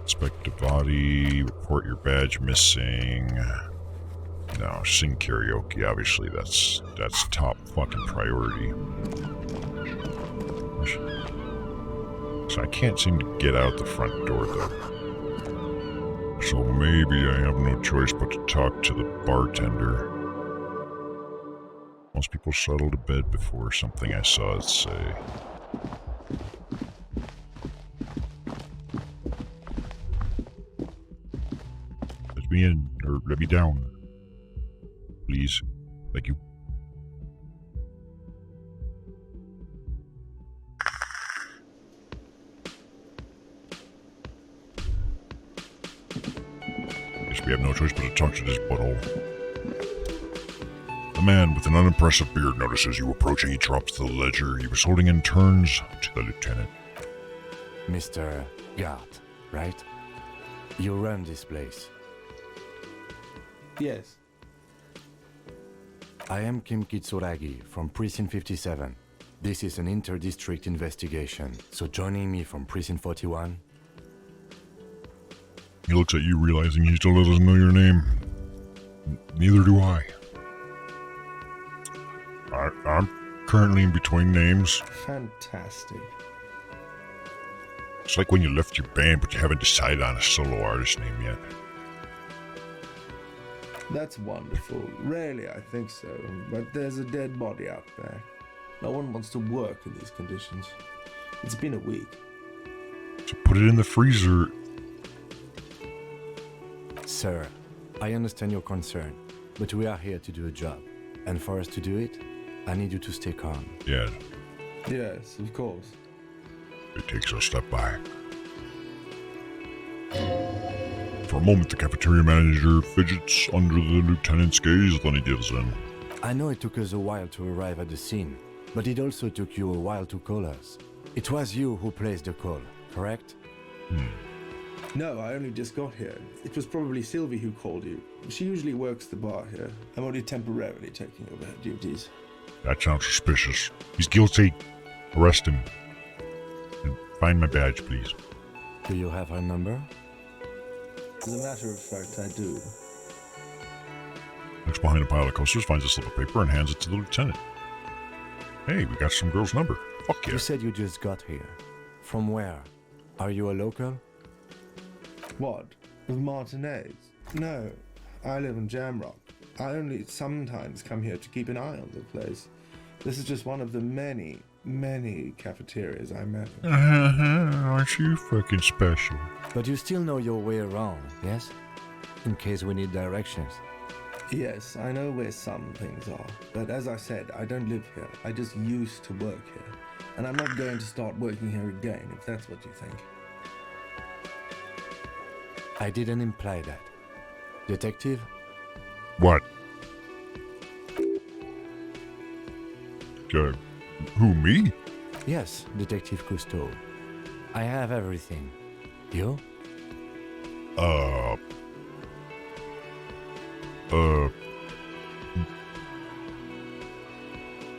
Inspect the body, report your badge missing. No, sing karaoke, obviously that's top fucking priority. So I can't seem to get out the front door though. So maybe I have no choice but to talk to the bartender. Most people settle to bed before something I saw it say. Let me in, or let me down. Please. Thank you. Guess we have no choice but to talk to this butthole. The man with an unimpressive beard notices you approaching. He drops the ledger he was holding and turns to the lieutenant. Mr. Guard, right? You run this place. Yes. I am Kim Kitsuragi from Precinct 57. This is an inter-district investigation, so joining me from Precinct 41... He looks at you, realizing he still doesn't know your name. Neither do I. I'm currently in between names. Fantastic. It's like when you left your band, but you haven't decided on a solo artist name yet. That's wonderful. Rarely I think so, but there's a dead body out there. No one wants to work in these conditions. It's been a week. So put it in the freezer. Sir, I understand your concern, but we are here to do a job. And for us to do it, I need you to stay calm. Yeah, Yes, of course. it takes a step back. For a moment, the cafeteria manager fidgets under the lieutenant's gaze, then he gives in. I know it took us a while to arrive at the scene, but it also took you a while to call us. It was you who placed the call, correct? No, I only just got here. It was probably Sylvie who called you. She usually works the bar here. I'm only temporarily taking over her duties. That sounds suspicious. He's guilty. Arrest him. And find my badge, please. Do you have her number? As a matter of fact, I do. Looks behind a pile of coasters, finds a slip of paper, and hands it to the lieutenant. Hey, we got some girl's number. Fuck yeah. You said you just got here. From where? Are you a local? What? Of Martinez? No, I live in Jamrock. I only sometimes come here to keep an eye on the place. This is just one of the many, many cafeterias I manage. Aren't you fucking special? But you still know your way around, yes? In case we need directions. Yes, I know where some things are, but as I said, I don't live here. I just used to work here. And I'm not going to start working here again, if that's what you think. I didn't imply that. Detective? What? Who, me? Yes, Detective Cousteau. I have everything. You?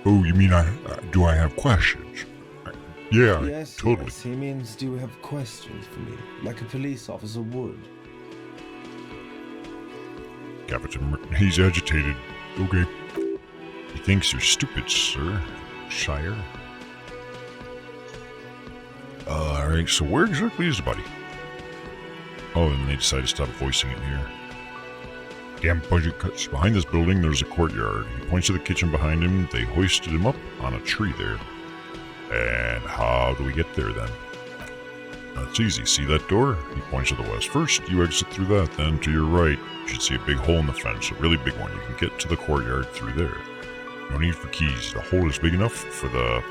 Oh, you mean do I have questions? Yeah, Yes, totally. yes, he means do you have questions for me, like a police officer would. Captain, he's agitated. Okay. He thinks you're stupid, sir. Sire. Alright, so where exactly is the body? Oh, and they decide to stop voicing it here. Damn budget cuts. Behind this building, there's a courtyard. He points to the kitchen behind him. They hoisted him up on a tree there. And how do we get there, then? That's easy. See that door? He points to the west. First, you exit through that. Then, to your right, you should see a big hole in the fence. A really big one. You can get to the courtyard through there. No need for keys. The hole is big enough for the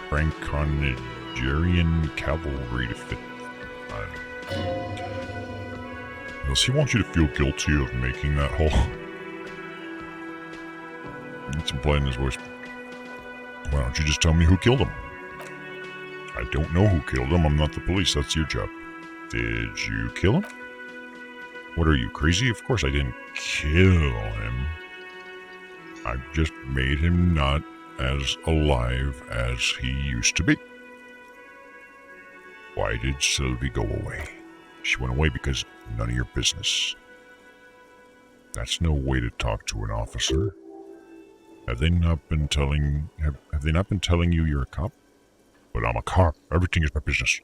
Franco-Nigerian cavalry to fit. Does he want you to feel guilty of making that hole? It's implied in his voice. Why don't you just tell me who killed him? I don't know who killed him. I'm not the police. That's your job. Did you kill him? What are you, crazy? Of course I didn't kill him. I just made him not as alive as he used to be. Why did Sylvie go away? She went away because none of your business. That's no way to talk to an officer. Have they not been telling you you're a cop? But I'm a cop. Everything is my business.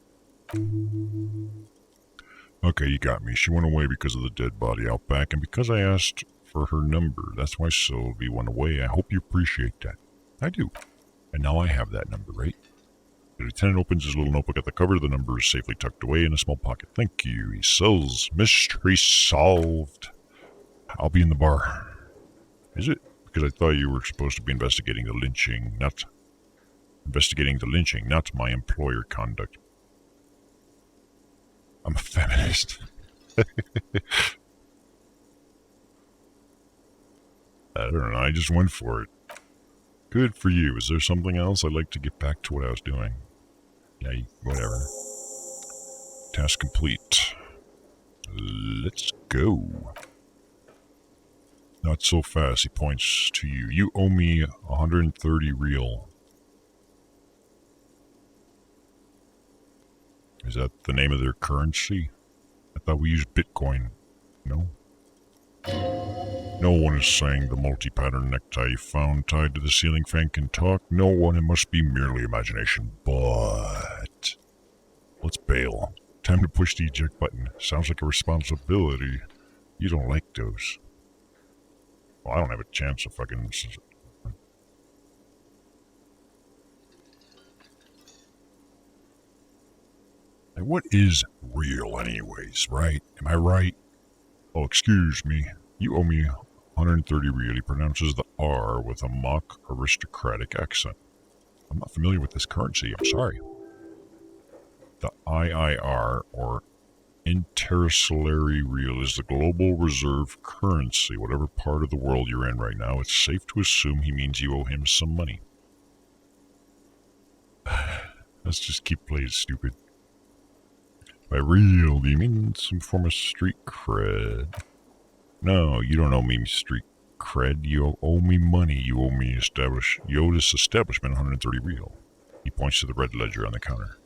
Okay, you got me. She went away because of the dead body out back, and because I asked for her number. That's why Sylvie went away. I hope you appreciate that. I do. And now I have that number, right? The lieutenant opens his little notebook at the cover. The number is safely tucked away in a small pocket. Thank you. He says, mystery solved. I'll be in the bar. Is it? Because I thought you were supposed to be investigating the lynching, not my employer conduct. I'm a feminist. I don't know, I just went for it. Good for you. Is there something else? I'd like to get back to what I was doing. Yeah, whatever. Task complete. Let's go. Not so fast, he points to you. You owe me 130 real. Is that the name of their currency? I thought we used Bitcoin. No? No one is saying the multi-pattern necktie you found tied to the ceiling fan can talk. No one, it must be merely imagination. But let's bail. Time to push the eject button. Sounds like a responsibility. You don't like those. Well, I don't have a chance of fucking... What is real anyways, right? Am I right? Oh, excuse me. You owe me 130 real. He pronounces the R with a mock aristocratic accent. I'm not familiar with this currency. I'm sorry. The IIR, or Interstellary Real, is the global reserve currency. Whatever part of the world you're in right now, it's safe to assume he means you owe him some money. Let's just keep playing stupid. By real, do you mean some form of street cred? No, you don't owe me street cred. You owe me money. You owe me you owe this establishment 130 real. He points to the red ledger on the counter.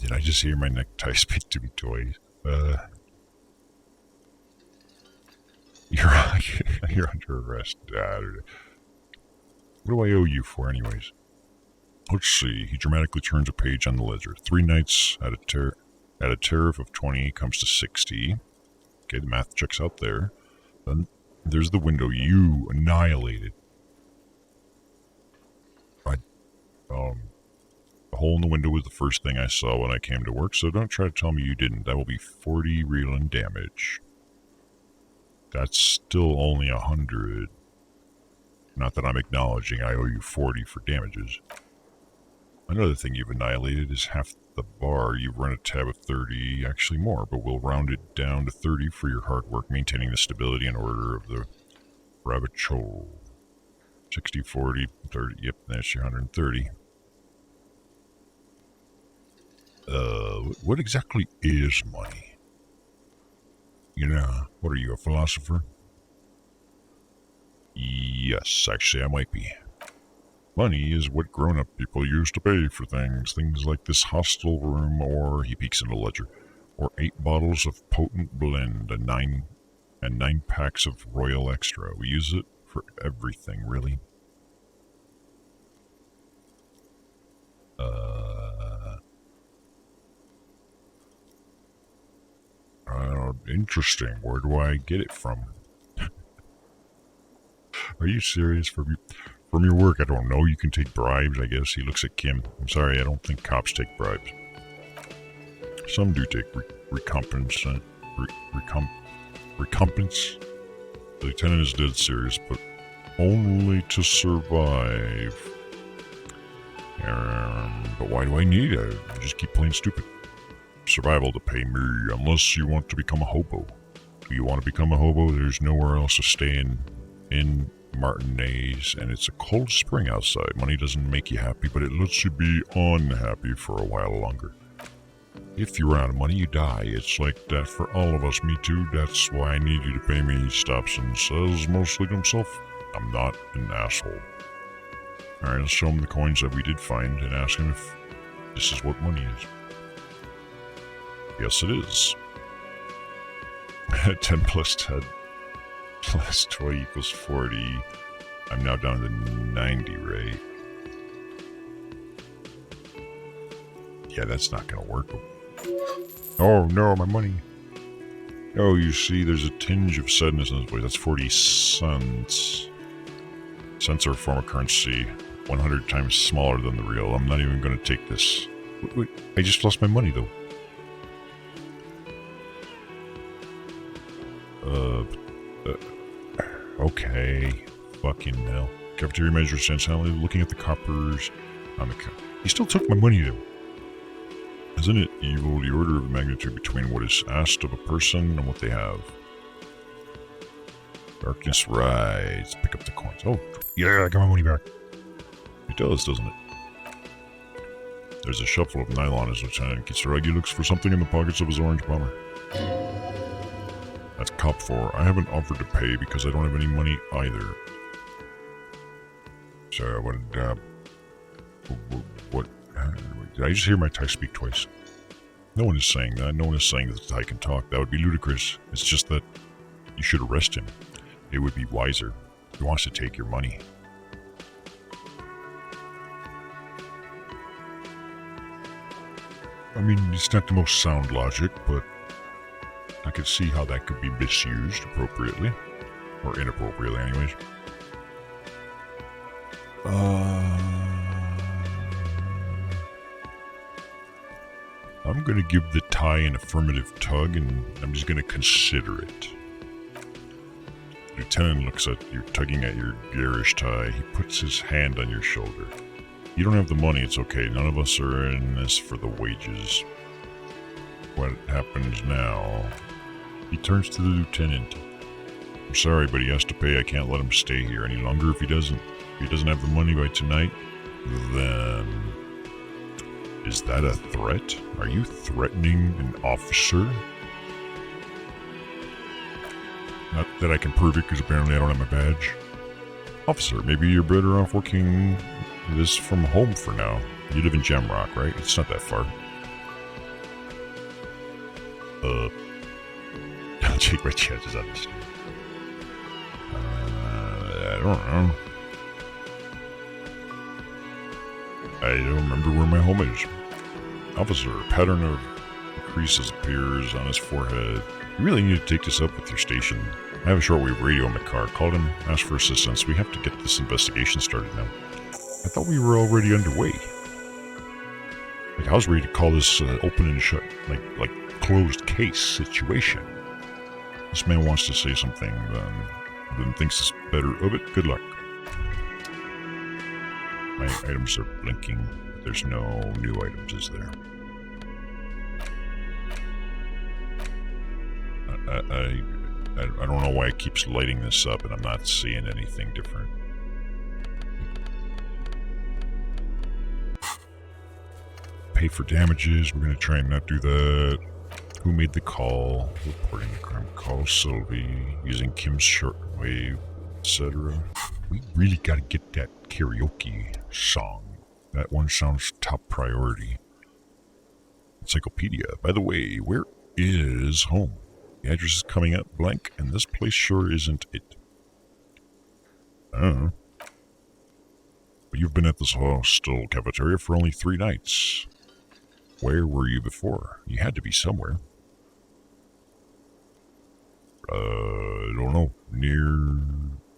Did I just hear my necktie speak to me toys? You're under arrest. What do I owe you for anyways? Let's see. He dramatically turns a page on the ledger. 3 nights at a tariff of 20 comes to 60. Okay, the math checks out there. Then there's the window you annihilated. The hole in the window was the first thing I saw when I came to work, so don't try to tell me you didn't. That will be 40 real in damage. That's still only 100. Not that I'm acknowledging I owe you 40 for damages. Another thing you've annihilated is half the bar. You've run a tab of 30, actually more, but we'll round it down to 30 for your hard work maintaining the stability and order of the rabbit hole. 60, 40, 30, yep, that's your 130. What exactly is money? You know, what are you, a philosopher? Yes, actually I might be. Money is what grown-up people use to pay for things. Things like this hostel room, or he peeks in the ledger. or 8 bottles of potent blend and 9 packs of Royal Extra. We use it for everything, really. Interesting. Where do I get it from? Are you serious? From your work? I don't know. You can take bribes, I guess. He looks at Kim. I'm sorry, I don't think cops take bribes. Some do take recompense. Recompense? The lieutenant is dead serious, but only to survive. But why do I need it? I just keep playing stupid. Survival to pay me, unless you want to become a hobo. Do you want to become a hobo? There's nowhere else to stay in Martinez, and it's a cold spring outside. Money doesn't make you happy, but it lets you be unhappy for a while longer. If you run out of money, you die. It's like that for all of us. Me too. That's why I need you to pay me. He stops and says, mostly to himself, I'm not an asshole. Alright, let's show him the coins that we did find and ask him if this is what money is. Yes, it is. 10 plus 10 plus 20 equals 40. I'm now down to 90, right? Yeah, that's not gonna work. Oh no, my money. Oh, you see, there's a tinge of sadness in this place. That's 40 cents. Cents are a form of currency 100 times smaller than the real. I'm not even gonna take this. Wait, I just lost my money though. Okay. Fucking hell. Cafeteria manager stands silently looking at the coppers on the He still took my money though. Isn't it evil, the order of magnitude between what is asked of a person and what they have? Darkness rides. Pick up the coins. Oh, yeah, I got my money back. It does, doesn't it? There's a shuffle of nylon as Lieutenant Kitsuragi looks for something in the pockets of his orange bomber. That's Cop 4. I haven't offered to pay because I don't have any money either. So, what? Did I just hear my Thai speak twice? No one is saying that. No one is saying that the Thai can talk. That would be ludicrous. It's just that you should arrest him. It would be wiser. He wants to take your money. I mean, it's not the most sound logic, but I could see how that could be misused appropriately. Or inappropriately, anyways. I'm gonna give the tie an affirmative tug, and I'm just gonna consider it. Lieutenant looks at you tugging at your garish tie. He puts his hand on your shoulder. You don't have the money, it's okay. None of us are in this for the wages. What happens now? He turns to the lieutenant. I'm sorry, but he has to pay. I can't let him stay here any longer if he doesn't. If he doesn't have the money by tonight, then... Is that a threat? Are you threatening an officer? Not that I can prove it, because apparently I don't have my badge. Officer, maybe you're better off working this from home for now. You live in Jamrock, right? It's not that far. I'll take my chances on this. I don't know. I don't remember where my home is. Officer, a pattern of creases appears on his forehead. You really need to take this up with your station. I have a shortwave radio in my car. Call them, ask for assistance. We have to get this investigation started now. I thought we were already underway. Like, I was ready to call this open and shut, like closed case situation. This man wants to say something, then thinks it's better of it. Good luck. My items are blinking, but there's no new items, is there? I don't know why it keeps lighting this up and I'm not seeing anything different. Pay for damages, we're gonna try and not do that. Who made the call? Reporting the crime. Call Sylvie, using Kim's shortwave, etc. We really gotta get that karaoke song. That one sounds top priority. Encyclopedia. By the way, where is home. The address is coming up blank, and this place sure isn't it. I don't know. But you've been at this hostel cafeteria for only 3 nights. Where were you before? You had to be somewhere. I don't know. Near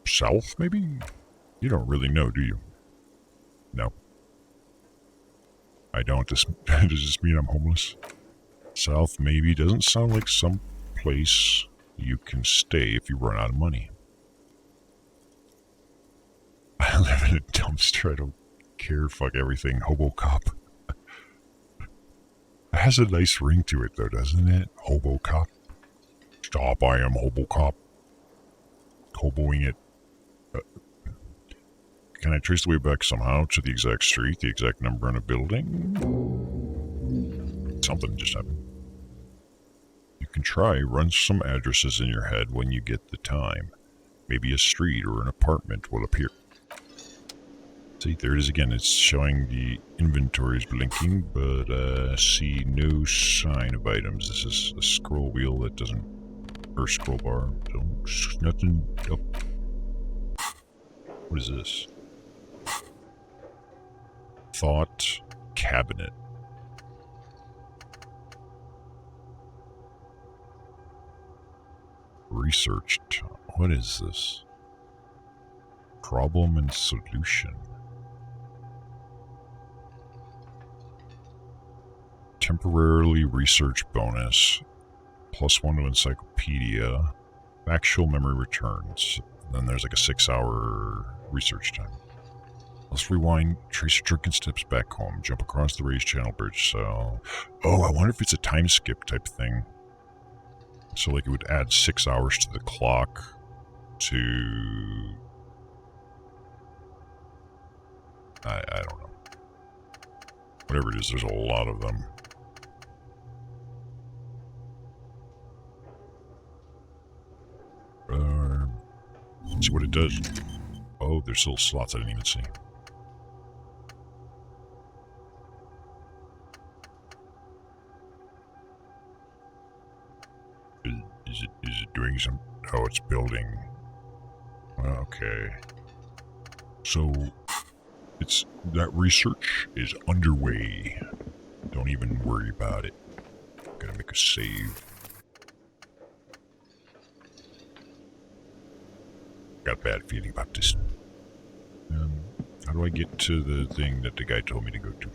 south, maybe? You don't really know, do you? No. I don't. Does this mean I'm homeless? South, maybe. Doesn't sound like some place you can stay if you run out of money. I live in a dumpster. I don't care. Fuck everything. Hobo cop. It has a nice ring to it, though, doesn't it? Hobo cop. Stop, I am Hobo cop. Hoboing it. Can I trace the way back somehow to the exact street, the exact number in a building? Something just happened. You can try, run some addresses in your head when you get the time. Maybe a street or an apartment will appear. See, there it is again. It's showing the inventory is blinking, but see no sign of items. This is a scroll wheel that doesn't, or scroll bar. So nothing up. What is this? Thought cabinet. Researched. What is this? Problem and solution. Temporarily research bonus. +1 to encyclopedia. Actual memory returns. Then there's like a 6-hour research time. Let's rewind, trace your drunken steps back home, jump across the raised channel bridge, so... Oh, I wonder if it's a time skip type thing. So like it would add 6 hours to the clock to... I don't know. Whatever it is, there's a lot of them. Let's see what it does. Oh, there's little slots I didn't even see. Is it doing some... Oh, it's building. Okay. So, that research is underway. Don't even worry about it. Gotta make a save. Got a bad feeling about this. How do I get to the thing that the guy told me to go to?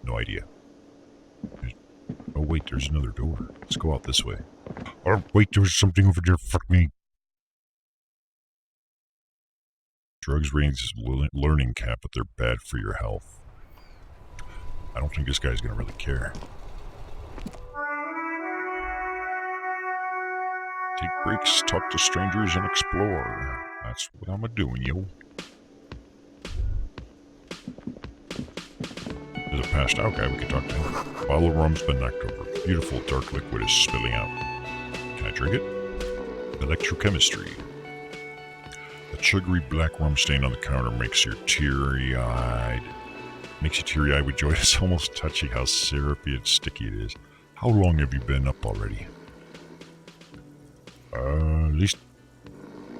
No idea. Oh wait, there's another door. Let's go out this way. Oh wait, there's something over there. Fuck me. Drugs raise learning cap, but they're bad for your health. I don't think this guy's gonna really care. Take breaks, talk to strangers, and explore. That's what I'm a-doing, yo. There's a passed out guy we can talk to. Bottle of rum's been knocked over. Beautiful dark liquid is spilling out. Can I drink it? Electrochemistry. The sugary black rum stain on the counter makes you teary-eyed. Makes you teary-eyed with joy. It's almost touchy how syrupy and sticky it is. How long have you been up already? At least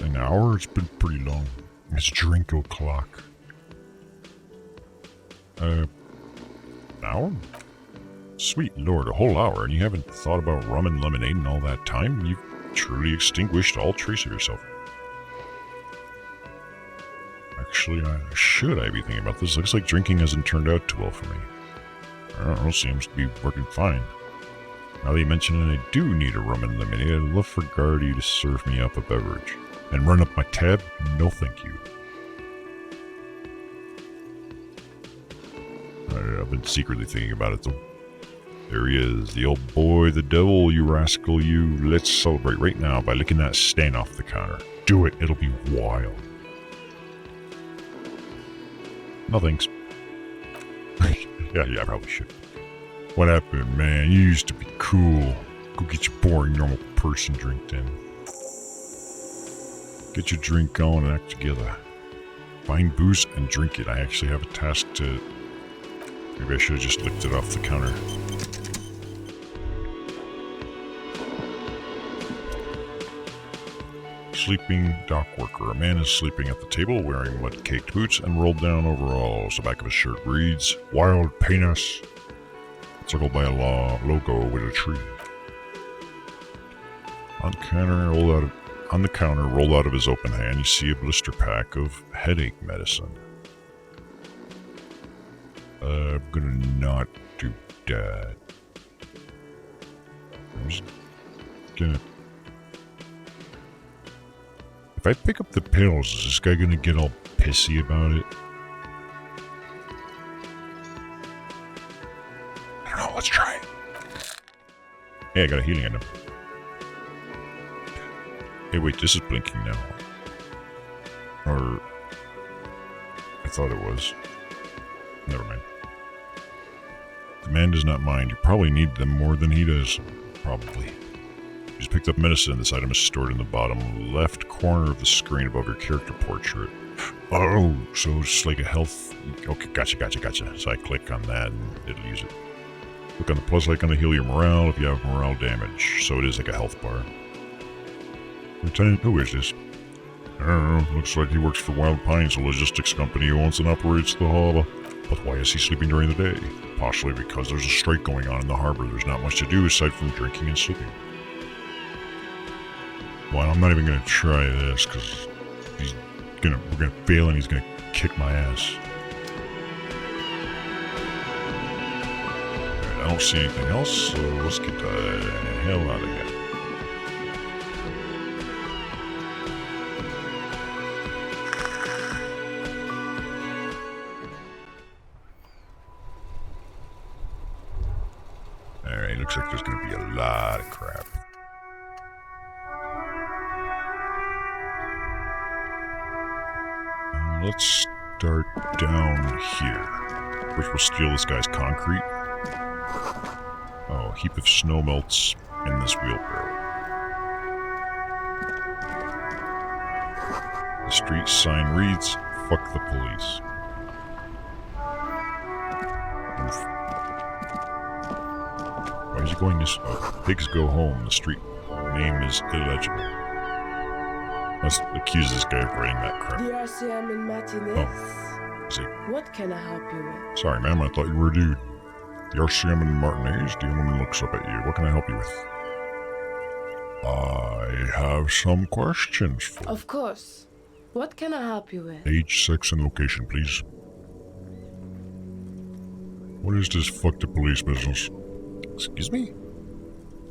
an hour. It's been pretty long. It's drink o'clock. An hour? Sweet lord, a whole hour, and you haven't thought about rum and lemonade in all that time? You've truly extinguished all trace of yourself. Actually, should I be thinking about this? Looks like drinking hasn't turned out too well for me. I don't know, seems to be working fine. Now that you mention it, I do need a rum and lemonade. I'd love for Guardy to serve me up a beverage. And run up my tab? No thank you. I've been secretly thinking about it though. There he is, the old boy, the devil, you rascal, you. Let's celebrate right now by licking that stain off the counter. Do it, it'll be wild. No thanks. yeah, I probably should. What happened, man? You used to be cool. Go get your boring normal person drink then. Get your drink on and act together. Find booze and drink it. I actually have a task to Maybe I should have just licked it off the counter. Sleeping dock worker. A man is sleeping at the table wearing mud-caked boots and rolled down overalls. The back of his shirt reads, Wild Penis. Circled by a logo with a tree. On the counter, rolled out of his open hand, you see a blister pack of headache medicine. I'm gonna not do that. I'm just gonna... If I pick up the pills, is this guy gonna get all pissy about it? I don't know, let's try it. Hey, I got a healing item. Hey, wait, this is blinking now. Or... I thought it was. Never mind. The man does not mind. You probably need them more than he does. Probably. You just picked up medicine. This item is stored in the bottom left corner of the screen above your character portrait. Oh, so it's like a health... Okay, gotcha. So I click on that and it'll use it. Click on the plus icon to heal your morale if you have morale damage. So it is like a health bar. Lieutenant, who is this? I don't know. Looks like he works for Wild Pines, a logistics company who owns and operates the harbor. But why is he sleeping during the day? Possibly because there's a strike going on in the harbor. There's not much to do aside from drinking and sleeping. Well, I'm not even gonna try this because we're gonna fail and he's gonna kick my ass. Alright, I don't see anything else, so let's get the hell out of here. Alright, looks like there's gonna be a lot of crap. Let's start down here. First we'll steal this guy's concrete. Oh, a heap of snow melts in this wheelbarrow. The street sign reads, Fuck the police. Oof. Why is he going this? Oh, pigs go home. The street name is illegible. Let's accuse this guy of writing that crap. The Elysium in Martinez. Oh, see. What can I help you with? Sorry, ma'am. I thought you were a dude. The Elysium in Martinez. The woman looks up at you. What can I help you with? I have some questions for you. Of course. What can I help you with? Age, sex, and location, please. What is this fuck the police business? Excuse me?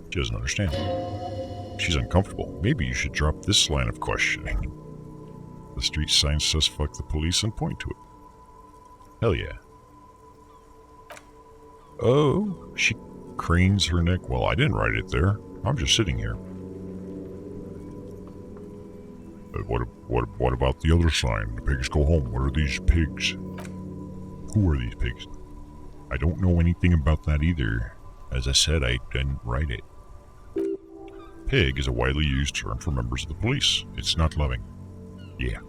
She doesn't understand. She's uncomfortable. Maybe you should drop this line of questioning. The street sign says fuck the police and point to it. Hell yeah. Oh, she cranes her neck. Well, I didn't write it there. I'm just sitting here. What about the other sign? The pigs go home. What are these pigs? Who are these pigs? I don't know anything about that either. As I said, I didn't write it. Pig is a widely used term for members of the police. It's not loving. Yeah.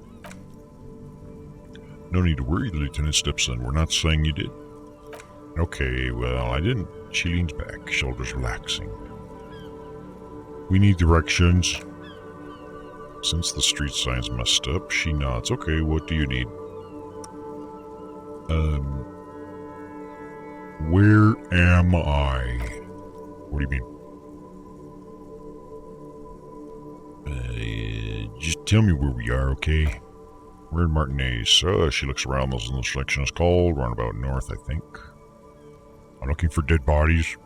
No need to worry, the lieutenant steps in. We're not saying you did. Okay, well, I didn't. She leans back, shoulders relaxing. We need directions. Since the street sign's messed up, she nods. Okay, what do you need? Where am I? What do you mean? Just tell me where we are, okay? We're in Martinez. She looks around. Those in the section is called Roundabout North, I think. I'm looking for dead bodies.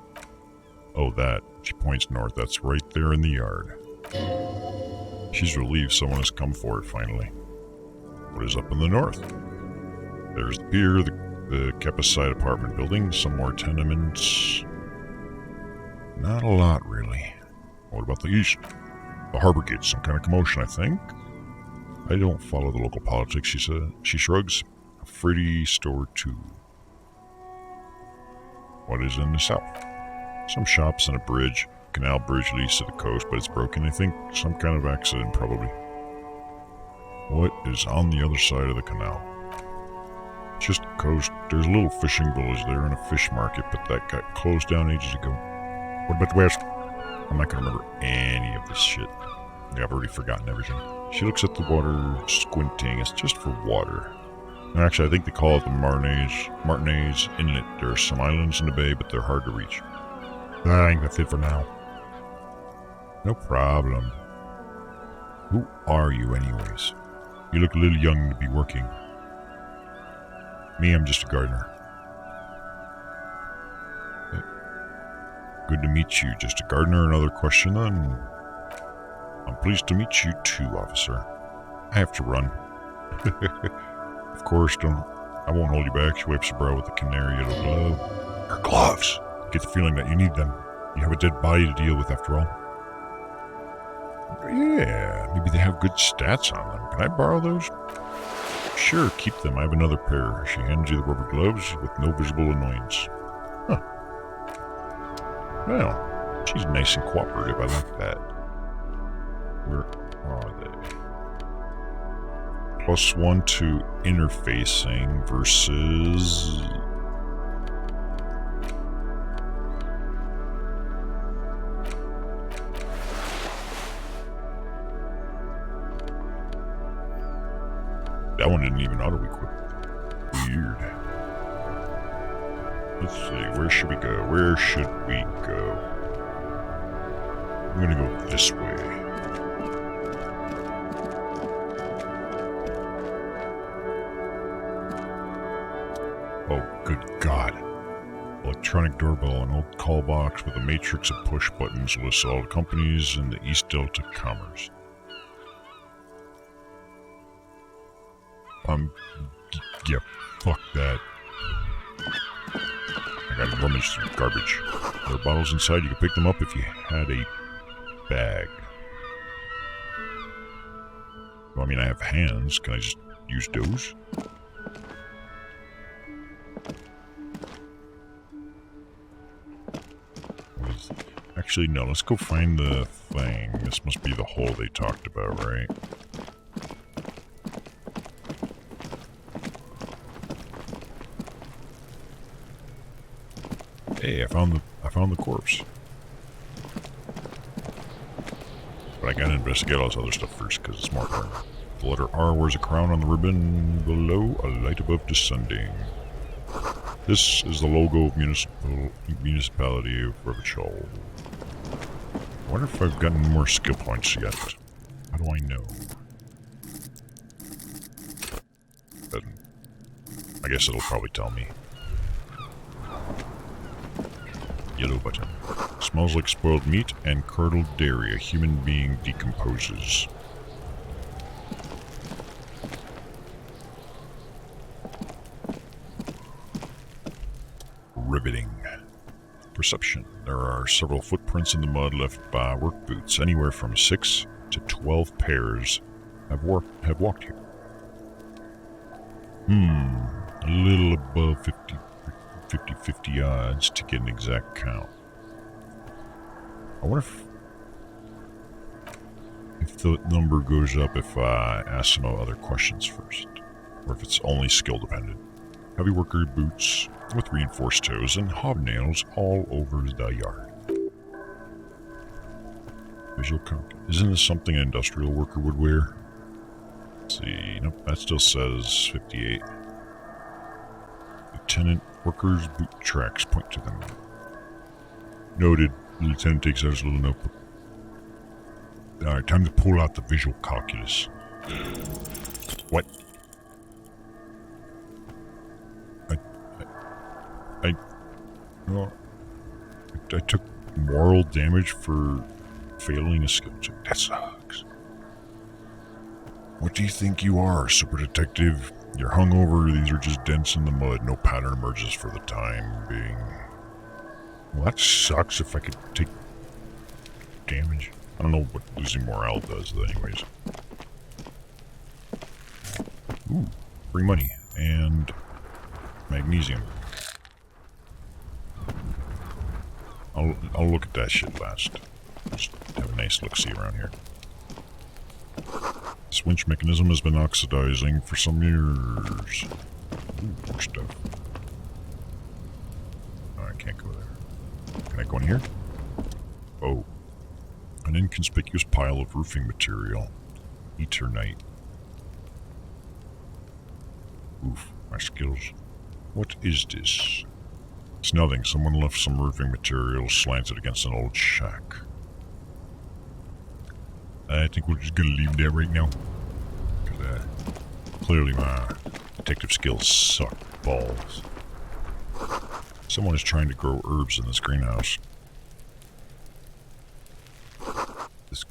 Oh, that. She points north. That's right there in the yard. She's relieved someone has come for it, finally. What is up in the north? There's the pier, the Kepaside apartment building, some more tenements. Not a lot, really. What about the east? The harbor gate, some kind of commotion, I think. I don't follow the local politics, she said. She shrugs. A Freddy store too. What is in the south? Some shops and a bridge. Canal bridge leads to the coast, but it's broken, I think. Some kind of accident, probably. What is on the other side of the canal? Just coast. There's a little fishing village there and a fish market, but that got closed down ages ago. What about the west? I'm not gonna remember any of this shit. Yeah, I've already forgotten everything. She looks at the water, squinting. It's just for water. And actually, I think they call it the Martinez Inlet. There are some islands in the bay, but they're hard to reach. I think that's it for now. No problem. Who are you anyways? You look a little young to be working. Me, I'm just a gardener. Good to meet you. Just a gardener. Another question then? I'm pleased to meet you too, officer. I have to run. Of course, I won't hold you back. She wipes her brow with a canary yellow glove. Her gloves! Get the feeling that you need them. You have a dead body to deal with after all. Yeah, maybe they have good stats on them. Can I borrow those? Sure, keep them. I have another pair. She hands you the rubber gloves with no visible annoyance. Huh. Well, she's nice and cooperative. I like that. Where are they? +1 to interfacing versus... That one didn't even auto-equip. Weird. Let's see, where should we go? Where should we go? I'm gonna go this way. Oh, good God. Electronic doorbell, an old call box with a matrix of push buttons lists all the companies in the East Delta Commerce. Yeah, fuck that. I gotta rummage through garbage. There are bottles inside, you can pick them up if you had a bag. Well, I mean, I have hands, can I just use those? Actually, no, let's go find the thing. This must be the hole they talked about, right? Hey, I found the corpse. But I gotta investigate all this other stuff first, because it's more important. The letter R wears a crown on the ribbon. Below, a light above descending. This is the logo of municipality of Revachol. I wonder if I've gotten more skill points yet. How do I know? I guess it'll probably tell me. Yellow button. Smells like spoiled meat and curdled dairy. A human being decomposes. Riveting. Perception. There are several footprints in the mud left by work boots. Anywhere from 6 to 12 pairs have walked here. A little above 50 odds to get an exact count. I wonder if the number goes up if I ask some other questions first, or if it's only skill dependent. Heavy worker boots with reinforced toes and hobnails all over the yard. Visual count. Isn't this something an industrial worker would wear? Let's see. Nope, that still says 58. Lieutenant, workers' boot tracks point to them. Noted. The lieutenant takes out his little notebook. Alright, time to pull out the visual calculus. What? I took moral damage for failing a skill check. That sucks. What do you think you are, super detective? You're hungover, these are just dents in the mud, no pattern emerges for the time being. Well, that sucks if I could take damage. I don't know what losing morale does, though, anyways. Ooh, free money. And magnesium. I'll look at that shit last. Just have a nice look-see around here. This winch mechanism has been oxidizing for some years. Ooh, more stuff. Oh, I can't go there. Can I go in here? Oh. An inconspicuous pile of roofing material. Eternite. Oof, my skills. What is this? It's nothing. Someone left some roofing material slanted against an old shack. I think we're just gonna leave that right now. Because, clearly my detective skills suck balls. Someone is trying to grow herbs in this greenhouse. This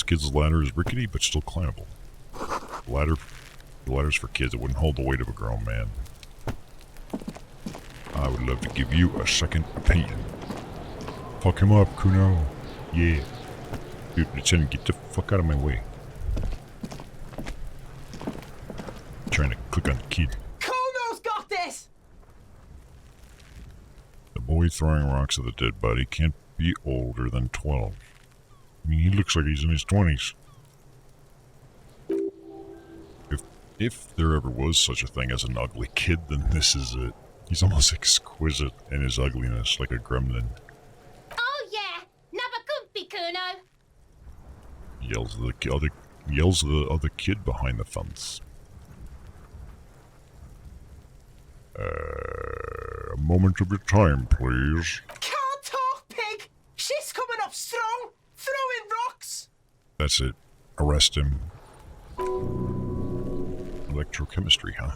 kid's ladder is rickety but still climbable. The ladder's for kids. It wouldn't hold the weight of a grown man. I would love to give you a second opinion. Fuck him up, Kuno. Yeah. Dude, Lieutenant, get the fuck out of my way. I'm trying to click on the kid. Kuno's got this! The boy throwing rocks at the dead body can't be older than 12. I mean, he looks like he's in his 20s. If there ever was such a thing as an ugly kid, then this is it. He's almost exquisite in his ugliness, like a gremlin. Oh yeah, never good, Kuno. Yells the other kid behind the fence. A moment of your time, please. Can't talk, pig! She's coming up strong, throwing rocks! That's it. Arrest him. Electrochemistry, huh?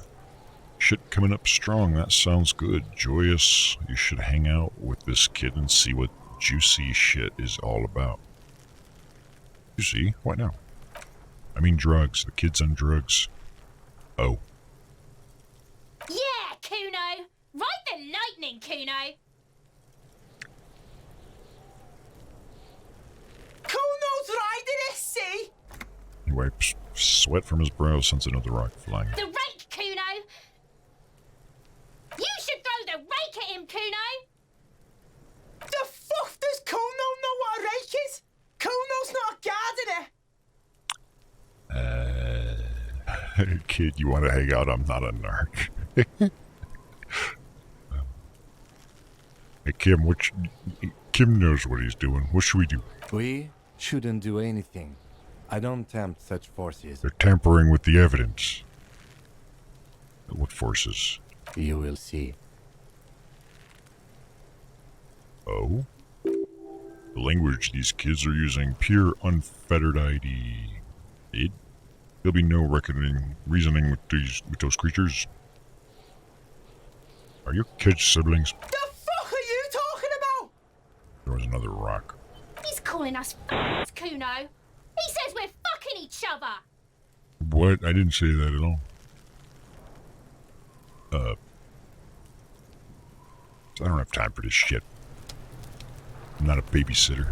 Shit coming up strong. That sounds good. Joyous. You should hang out with this kid and see what juicy shit is all about. You see? What now? I mean drugs. The kid's on drugs. Oh. Yeah, Kuno. Ride the lightning, Kuno. Kuno's riding it, see? He wipes sweat from his brow, sends another rock flying. The rake, Kuno. You should throw the rake at him, Kuno. The fuck does Kuno know what a rake is? Kuno's not guarding it. Kid, you want to hang out? I'm not a narc. Hey, Kim, Kim knows what he's doing. What should we do? We shouldn't do anything. I don't tempt such forces. They're tampering with the evidence. What forces? You will see. Oh? The language these kids are using, pure unfettered ID. There'll be no reasoning with those creatures. Are your kids siblings? The fuck are you talking about? There was another rock. He's calling us Kuno. He says we're fucking each other. What? I didn't say that at all. I don't have time for this shit. I'm not a babysitter.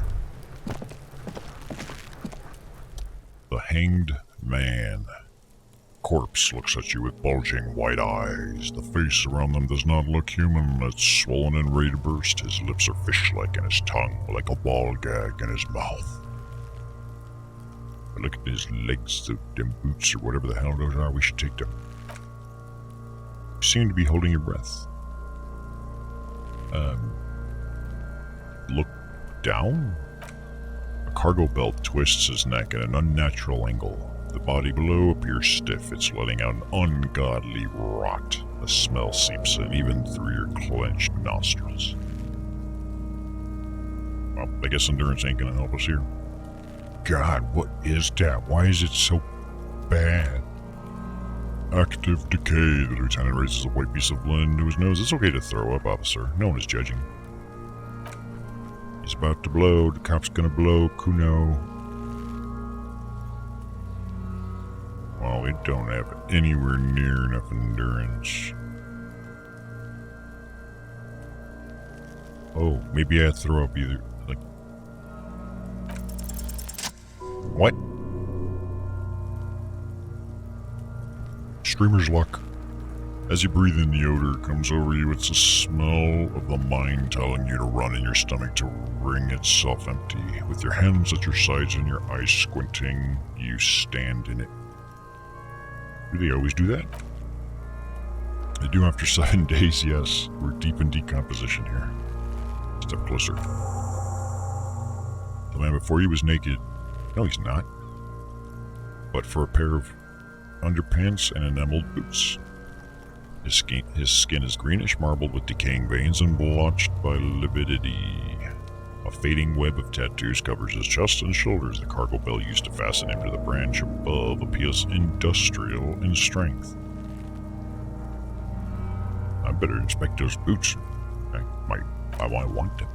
The hanged man. Corpse looks at you with bulging white eyes. The face around them does not look human. It's swollen and ready to burst. His lips are fish-like and his tongue like a ball gag in his mouth. Look at his legs, them boots or whatever the hell those are. We should take them. You seem to be holding your breath. Look down? A cargo belt twists his neck at an unnatural angle. The body below appears stiff. It's letting out an ungodly rot. The smell seeps in even through your clenched nostrils. Well, I guess endurance ain't gonna help us here. God, what is that? Why is it so bad? Active decay. The lieutenant raises a white piece of linen to his nose. It's okay to throw up, officer. No one is judging. He's about to blow. The cop's gonna blow. Kuno. Well, we don't have anywhere near enough endurance. Oh, maybe I throw up either. Like. What? Streamer's luck. As you breathe in, the odor comes over you. It's the smell of the mind telling you to run and your stomach to wring itself empty. With your hands at your sides and your eyes squinting, you stand in it. Do they always do that? They do after 7 days, yes. We're deep in decomposition here. Step closer. The man before you was naked. No, he's not. But for a pair of underpants and enameled boots. His skin is greenish marbled with decaying veins and blotched by lividity. A fading web of tattoos covers his chest and shoulders. The cargo belt used to fasten him to the branch above appears industrial in strength. I better inspect those boots. I want them.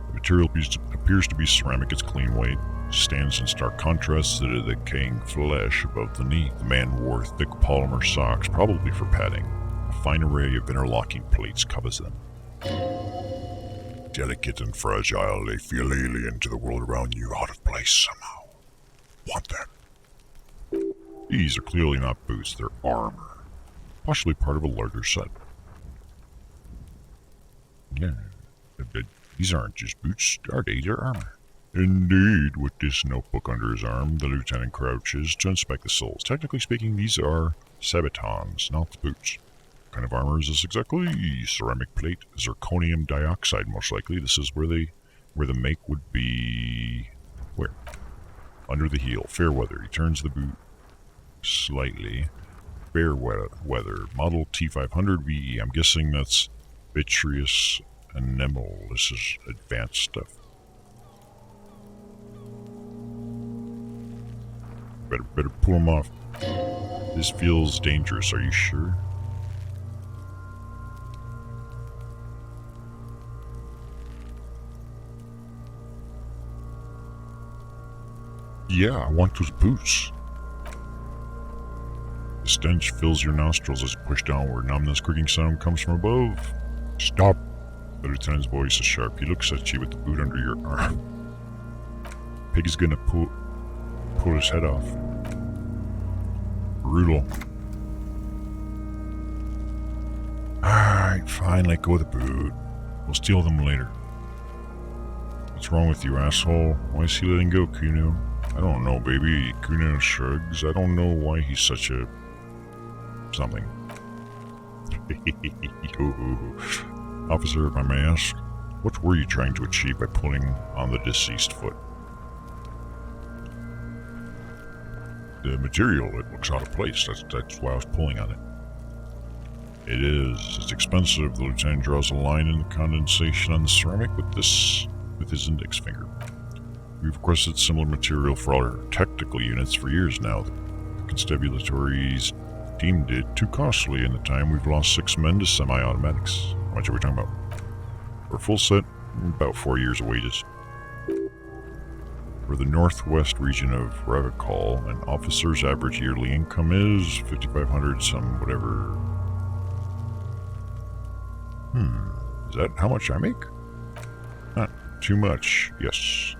The material appears to be ceramic. Its clean weight stands in stark contrast to the decaying flesh above the knee. The man wore thick polymer socks, probably for padding. A fine array of interlocking plates covers them. Delicate and fragile, they feel alien to the world around you, out of place somehow. Want them. These are clearly not boots, they're armor. Possibly part of a larger set. Yeah, but these aren't just boots, are they? They're armor. Indeed, with this notebook under his arm, the lieutenant crouches to inspect the soles. Technically speaking, these are sabatons, not boots. What kind of armor is this exactly? Ceramic plate, zirconium dioxide, most likely. This is where the make would be... where? Under the heel. Fair weather. He turns the boot slightly. Fair weather. Model T500 VE. I'm guessing that's vitreous enamel. This is advanced stuff. Better pull him off. This feels dangerous, are you sure? Yeah, I want those boots. The stench fills your nostrils as you push downward. An ominous creaking sound comes from above. Stop! The lieutenant's voice is sharp. He looks at you with the boot under your arm. Pig is gonna pull his head off. Brutal. Alright, fine, let go of the boot. We'll steal them later. What's wrong with you, asshole? Why is he letting go, Kuno? I don't know, baby. Kuno shrugs. I don't know why he's such a... something. Officer, if I may ask, what were you trying to achieve by pulling on the deceased foot? The material, it looks out of place. That's why I was pulling on it. It is. It's expensive. The lieutenant draws a line in the condensation on the ceramic with his index finger. We've requested similar material for our technical units for years now. The constabularies deemed it too costly. In the time, we've lost 6 men to semi-automatics. How much are we talking about? For a full set, about 4 years of wages. For the northwest region of Revicol, an officer's average yearly income is $5,500 some whatever. Is that how much I make? Not too much, yes.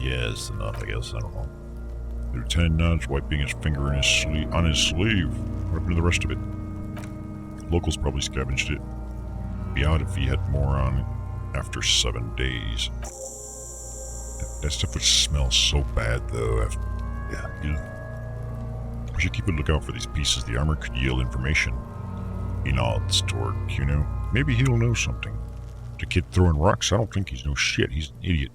Yes, enough, I guess, I don't know. The lieutenant nods, wiping his finger on his sleeve. What happened to the rest of it? Locals probably scavenged it. Be out if he had more on it after 7 days. That stuff would smell so bad, though. We should keep a lookout for these pieces. The armor could yield information. He nods toward Kuno. Maybe he'll know something. The kid throwing rocks, I don't think he's no shit. He's an idiot.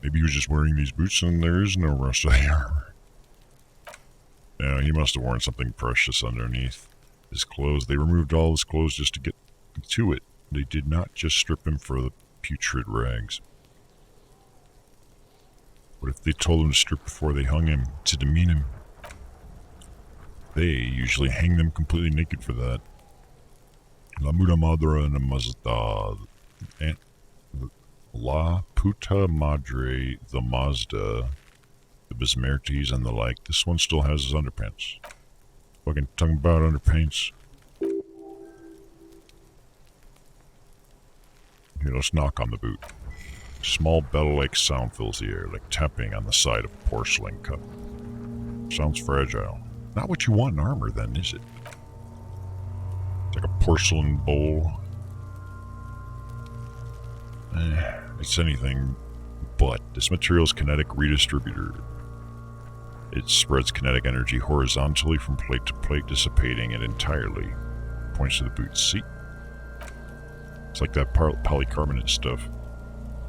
Maybe he was just wearing these boots and there is no rest of the armor. Yeah, he must have worn something precious underneath his clothes. They removed all his clothes just to get to it. They did not just strip him for the putrid rags. What if they told him to strip before they hung him, to demean him? They usually hang them completely naked for that. La Muda Madre Mazda. La Puta Madre, the Mazda, the Bismertes, and the like. This one still has his underpants. Fucking talking about underpants. Here, let's knock on the boot. Small bell-like sound fills the air, like tapping on the side of a porcelain cup. Sounds fragile. Not what you want in armor, then, is it? It's like a porcelain bowl. It's anything but this material's kinetic redistributor. It spreads kinetic energy horizontally from plate to plate, dissipating it entirely. Points to the boot. See? It's like that polycarbonate stuff.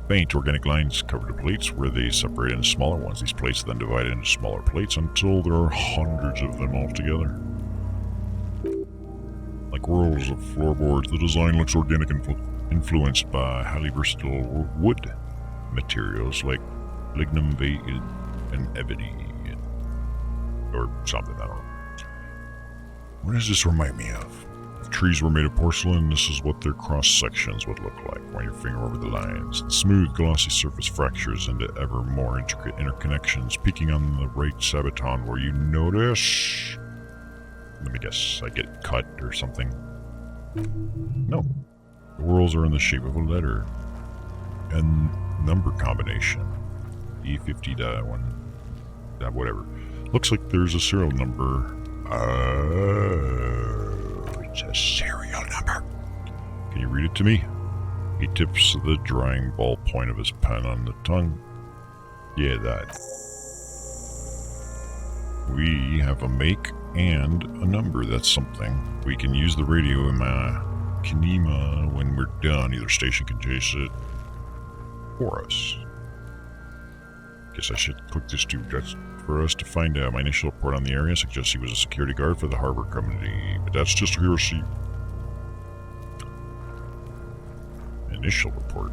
Faint organic lines cover the plates where they separate into smaller ones. These plates then divide into smaller plates until there are hundreds of them all together. Like rolls of floorboards, the design looks organic and influenced by highly versatile wood materials like lignum vitae and ebony or something, I don't know. What does this remind me of? If trees were made of porcelain, this is what their cross-sections would look like. Run your finger over the lines. The smooth, glossy surface fractures into ever more intricate interconnections, peaking on the right saboton where you notice... Let me guess, I get cut or something. No. The whorls are in the shape of a letter. And number combination. E50-1... whatever. Looks like there's a serial number. It's a serial number. Can you read it to me? He tips the drying ballpoint of his pen on the tongue. Yeah, that. We have a make and a number. That's something. We can use the radio in my Kinema when we're done. Either station can chase it for us. Guess I should click this too. That's for us to find out. My initial report on the area suggests he was a security guard for the harbor company, but that's just hearsay. Initial report.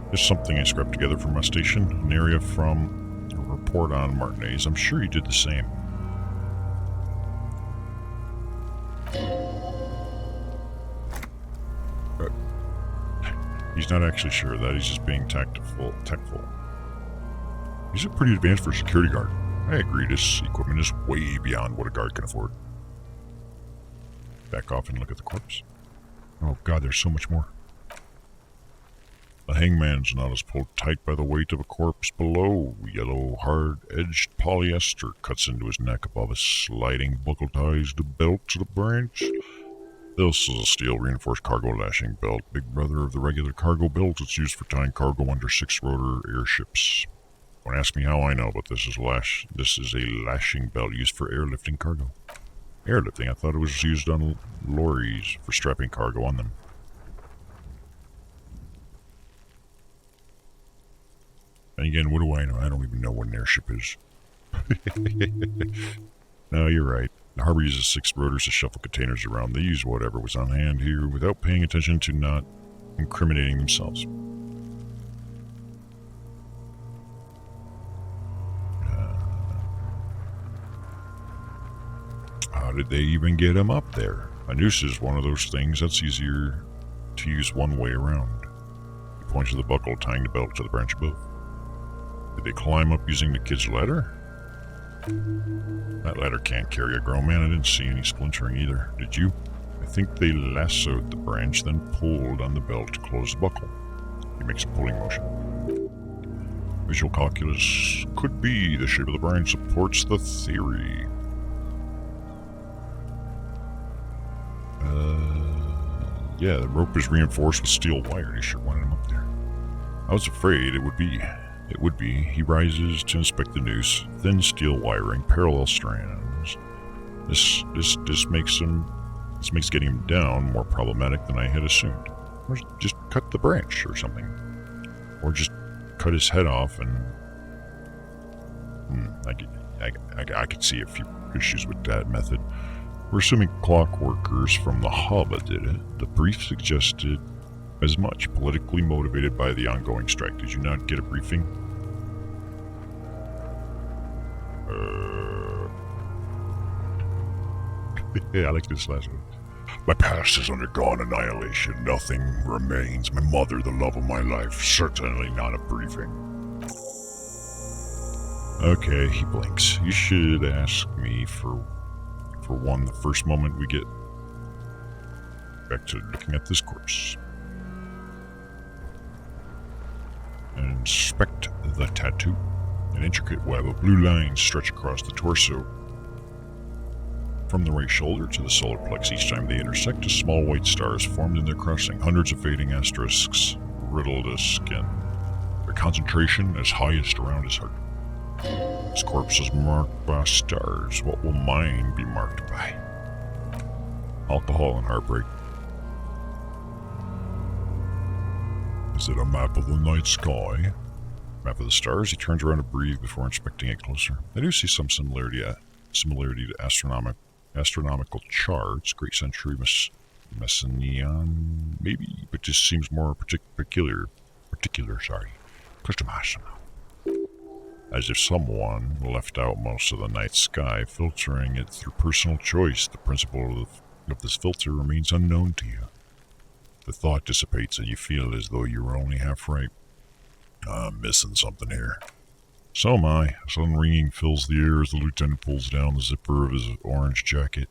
There's something I scrapped together from my station, an area from a report on Martinez. I'm sure he did the same. But he's not actually sure of that. He's just being tactful. He's pretty advanced for a security guard. I agree, this equipment is way beyond what a guard can afford. Back off and look at the corpse. Oh god, there's so much more. The hangman's knot is pulled tight by the weight of a corpse below. Yellow, hard-edged polyester cuts into his neck above a sliding buckle ties the belt to the branch. This is a steel-reinforced cargo lashing belt, big brother of the regular cargo belt. It's used for tying cargo under 6-rotor airships. Don't ask me how I know, but this is a lashing belt used for airlifting cargo. Airlifting? I thought it was used on lorries for strapping cargo on them. And again, what do I know? I don't even know what an airship is. No, you're right. The harbor uses 6 rotors to shuffle containers around. They use whatever was on hand here without paying attention to not incriminating themselves. How did they even get him up there? A noose is one of those things that's easier to use one way around. He points to the buckle tying the belt to the branch above. Did they climb up using the kid's ladder? That ladder can't carry a grown man. I didn't see any splintering either. Did you? I think they lassoed the branch, then pulled on the belt to close the buckle. He makes a pulling motion. Visual calculus could be. The shape of the branch supports the theory. Yeah, the rope is reinforced with steel wire. They sure wanted him up there. I was afraid it would be. He rises to inspect the noose. Thin steel wiring, parallel strands. This makes getting him down more problematic than I had assumed. Or just cut the branch or something. Or just cut his head off and... I could see a few issues with that method. We're assuming clock workers from the hub did it. The brief suggested as much, politically motivated by the ongoing strike. Did you not get a briefing? Yeah, I like this last one. My past has undergone annihilation. Nothing remains. My mother, the love of my life. Certainly not a briefing. Okay, he blinks. You should ask me for one the first moment we get back to looking at this corpse. Inspect the tattoo. An intricate web of blue lines stretch across the torso. From the right shoulder to the solar plex, each time they intersect, a small white star is formed in their crossing. Hundreds of fading asterisks riddle the skin. a concentration as highest around his heart. His corpse is marked by stars. What will mine be marked by? Alcohol and heartbreak. Is it a map of the night sky? Map of the stars? He turns around to breathe before inspecting it closer. I do see some similarity to astronomical charts. Great Century Messenian, maybe, but just seems more particular, customized somehow. As if someone left out most of the night sky, filtering it through personal choice. The principle of this filter remains unknown to you. The thought dissipates and you feel as though you were only half right. I'm missing something here. So am I. A sudden ringing fills the air as the lieutenant pulls down the zipper of his orange jacket.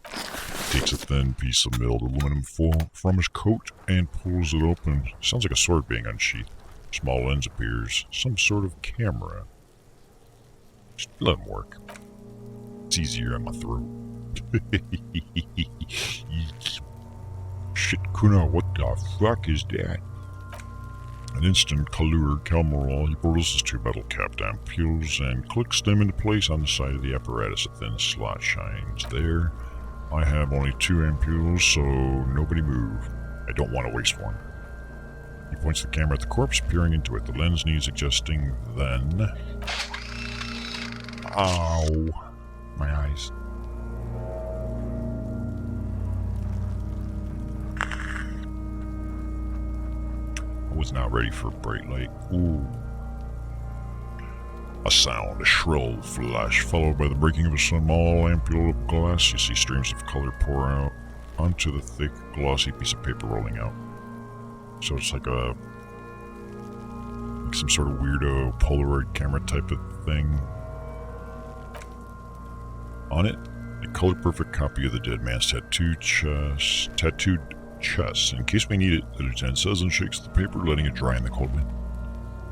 He takes a thin piece of milled aluminum foil from his coat and pulls it open. Sounds like a sword being unsheathed. A small lens appears. Some sort of camera. Just let him work. It's easier on my throat. Shit, Kuna, what the fuck is that? An instant, Kalur Kalmoral, he borrows his two metal-capped ampules and clicks them into place on the side of the apparatus. A thin slot shines there. I have only 2 ampules, so nobody move. I don't want to waste one. He points the camera at the corpse, peering into it. The lens needs adjusting then. Ow. My eyes. I was not ready for a bright light. Ooh. A sound, a shrill flash, followed by the breaking of a small ampule of glass. You see streams of color pour out onto the thick, glossy piece of paper rolling out. So it's like some sort of weirdo Polaroid camera type of thing. On it, a color-perfect copy of the dead man's tattooed chest. In case we need it, the lieutenant says and shakes the paper, letting it dry in the cold wind.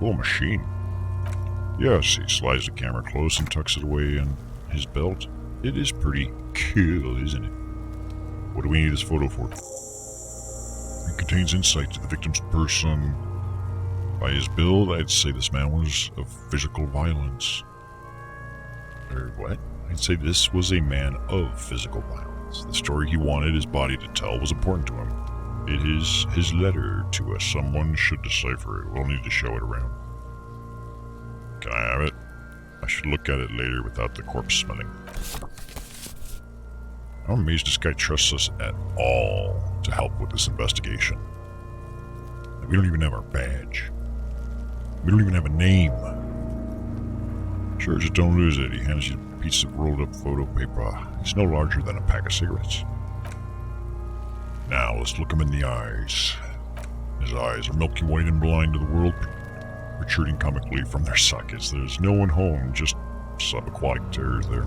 Oh, machine. Yes, he slides the camera close and tucks it away in his belt. It is pretty cool, isn't it? What do we need this photo for? It contains insight to the victim's person. By his build, I'd say this man was of physical violence. Or what? I'd say this was a man of physical violence. The story he wanted his body to tell was important to him. It is his letter to us. Someone should decipher it. We'll need to show it around. Can I have it? I should look at it later without the corpse smelling. I'm amazed this guy trusts us at all to help with this investigation. We don't even have our badge. We don't even have a name. Sure, just don't lose it. He hands you a piece of rolled up photo paper. It's no larger than a pack of cigarettes. Now, let's look him in the eyes. His eyes are milky white and blind to the world, protruding comically from their sockets. There's no one home, just subaquatic terrors there.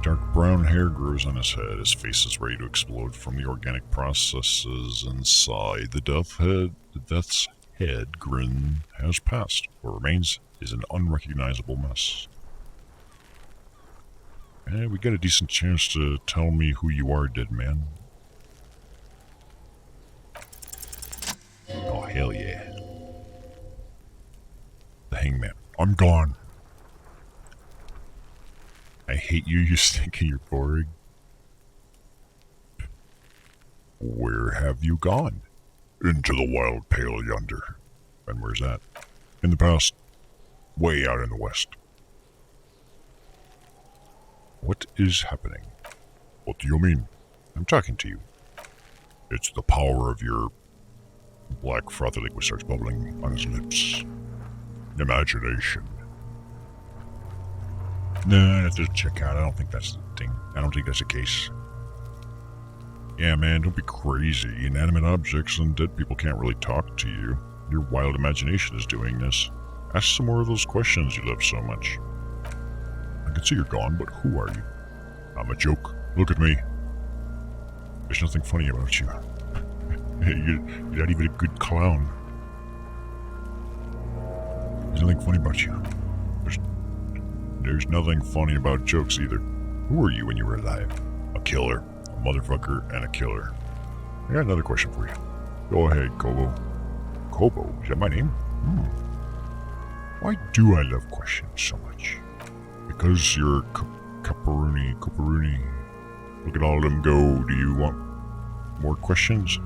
Dark brown hair grows on his head. His face is ready to explode from the organic processes inside. The death's head grin has passed. What remains is an unrecognizable mess. We got a decent chance to tell me who you are, dead man. Oh, hell yeah. The hangman. I'm gone. I hate you, you stink and you're boring. Where have you gone? Into the wild pale yonder. And where's that? In the past. Way out in the west. What is happening? What do you mean? I'm talking to you. It's the power of your... Black frothy liquid starts bubbling on his lips. Imagination. Nah, I have to check out. I don't think that's the thing. I don't think that's the case. Yeah, man, don't be crazy. Inanimate objects and dead people can't really talk to you. Your wild imagination is doing this. Ask some more of those questions you love so much. I can see you're gone, but who are you? I'm a joke. Look at me. There's nothing funny about you. You're not even a good clown. There's nothing funny about you. There's nothing funny about jokes either. Who were you when you were alive? A killer, a motherfucker, and a killer. I got another question for you. Go ahead, Kobo. Kobo. Is that my name? Why do I love questions so much? Because you're Caparuni. Look at all of them go. Do you want more questions?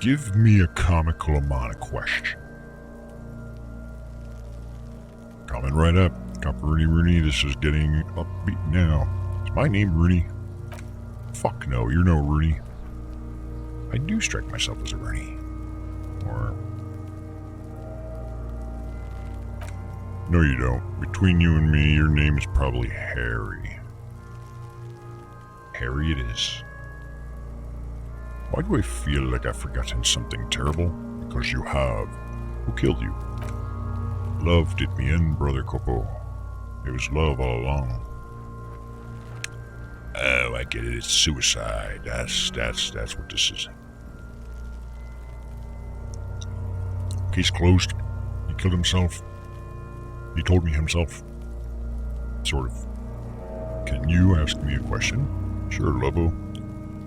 Give me a comical amount of question. Coming right up. Caparuni Rooney, this is getting upbeat now. Is my name Rooney? Fuck no, you're no Rooney. I do strike myself as a Rooney. Or... No, you don't. Between you and me, your name is probably Harry. Harry it is. Why do I feel like I've forgotten something terrible? Because you have. Who killed you? Love did me in, Brother Copo. It was love all along. Oh, I get it. It's suicide. That's what this is. Case closed. He killed himself. He told me himself. Sort of. Can you ask me a question? Sure, Lobo.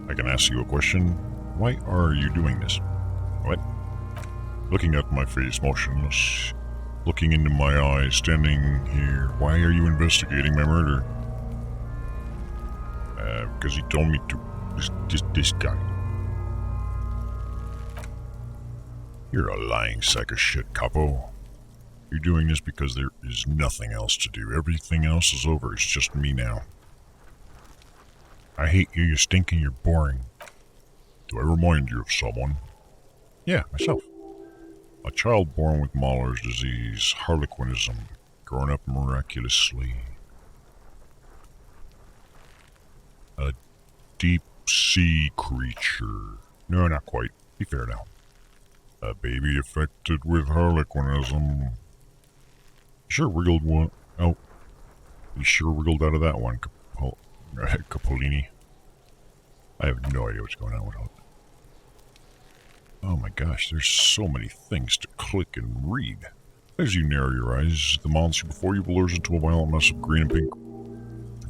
I can ask you a question. Why are you doing this? What? Looking at my face motionless. Looking into my eyes, standing here. Why are you investigating my murder? Because he told me to. This guy. You're a lying sack of shit, Capo. You're doing this because there is nothing else to do. Everything else is over. It's just me now. I hate you. You're stinking. You're boring. Do I remind you of someone? Yeah, myself. A child born with Mahler's disease, harlequinism, growing up miraculously. A deep-sea creature. No, not quite. Be fair now. A baby affected with harlequinism. Sure wiggled one. Oh. You sure wiggled out of that one, Capolini. I have no idea what's going on with it. Oh my gosh, there's so many things to click and read. As you narrow your eyes, the monster before you blurs into a violent mess of green and pink.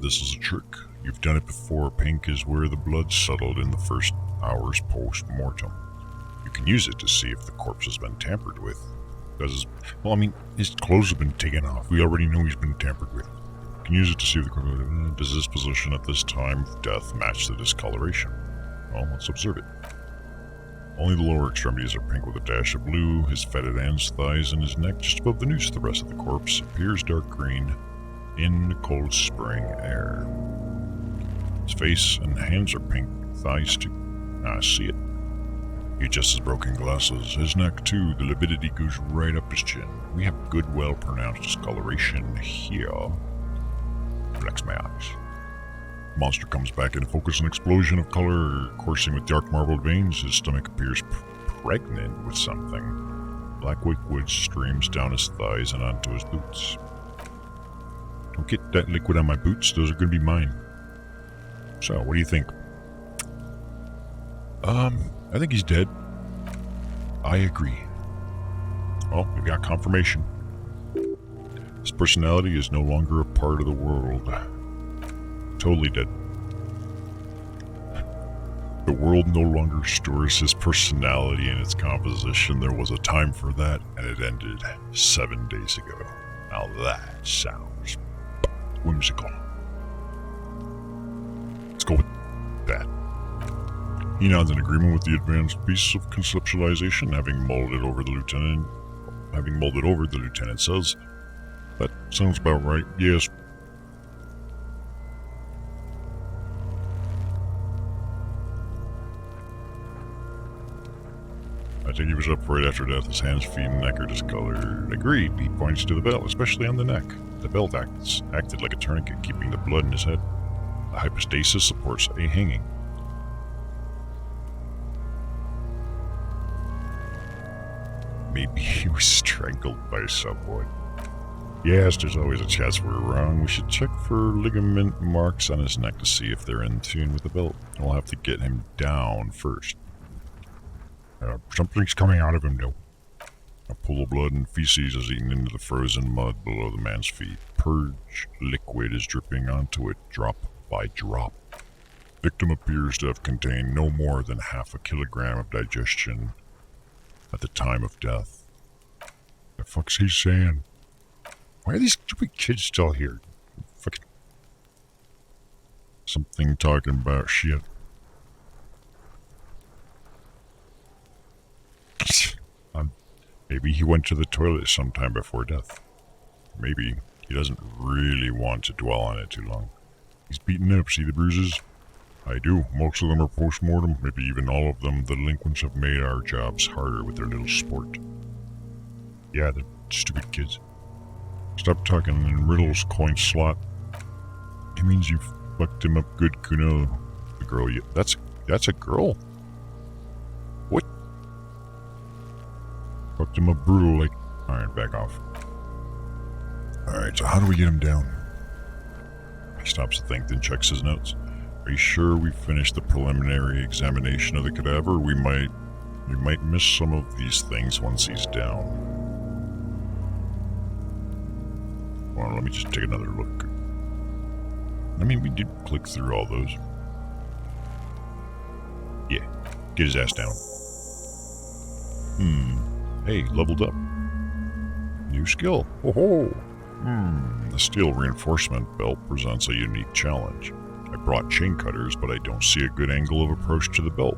This is a trick. You've done it before. Pink is where the blood settled in the first hours post-mortem. You can use it to see if the corpse has been tampered with. His clothes have been taken off. We already know he's been tampered with. You can use it to see if the does his position at this time of death match the discoloration. Well, let's observe it. Only the lower extremities are pink with a dash of blue. His fetid ends, thighs, and his neck just above the noose. The rest of the corpse appears dark green in the cold spring air. His face and hands are pink, thighs too. I see it. He adjusts his broken glasses. His neck too, the lividity goes right up his chin. We have good, well-pronounced discoloration here. Flex my eyes. Monster comes back in focus, an explosion of color coursing with dark marbled veins. His stomach appears pregnant with something. Black liquid streams down his thighs and onto his boots. Don't get that liquid on my boots, those are going to be mine. So, what do you think? I think he's dead. I agree. Well, we've got confirmation. His personality is no longer a part of the world. Totally dead. The world no longer stores his personality in its composition. There was a time for that, and it ended 7 days ago. Now that sounds whimsical. Let's go with that. He nods in agreement with the advanced piece of conceptualization, having molded over the lieutenant says, "That sounds about right. Yes." I think he was up right after death. His hands, feet, and neck are discolored. Agreed. He points to the belt, especially on the neck. The belt acted like a tourniquet, keeping the blood in his head. The hypostasis supports a hanging. Maybe he was strangled by someone. Yes, there's always a chance we're wrong. We should check for ligament marks on his neck to see if they're in tune with the belt. We'll have to get him down first. Something's coming out of him, though. A pool of blood and feces is eaten into the frozen mud below the man's feet. Purge liquid is dripping onto it, drop by drop. Victim appears to have contained no more than half a kilogram of digestion at the time of death. The fuck's he saying? Why are these stupid kids still here? Fucking... Something talking about shit. Maybe he went to the toilet sometime before death. Maybe he doesn't really want to dwell on it too long. He's beaten up, see the bruises? I do. Most of them are post-mortem. Maybe even all of them. The delinquents have made our jobs harder with their little sport. Yeah, they're stupid kids. Stop talking in riddles, coin slot. It means you fucked him up good, Kuno. The girl, that's a girl? What? Fucked him up brutal, like... Alright, back off. Alright, so how do we get him down? He stops to think, then checks his notes. Are you sure we finished the preliminary examination of the cadaver? We might miss some of these things once he's down. Well, let me just take another look. I mean, we did click through all those. Yeah, get his ass down. Hey, leveled up. New skill. Oh-ho! The steel reinforcement belt presents a unique challenge. I brought chain cutters, but I don't see a good angle of approach to the belt.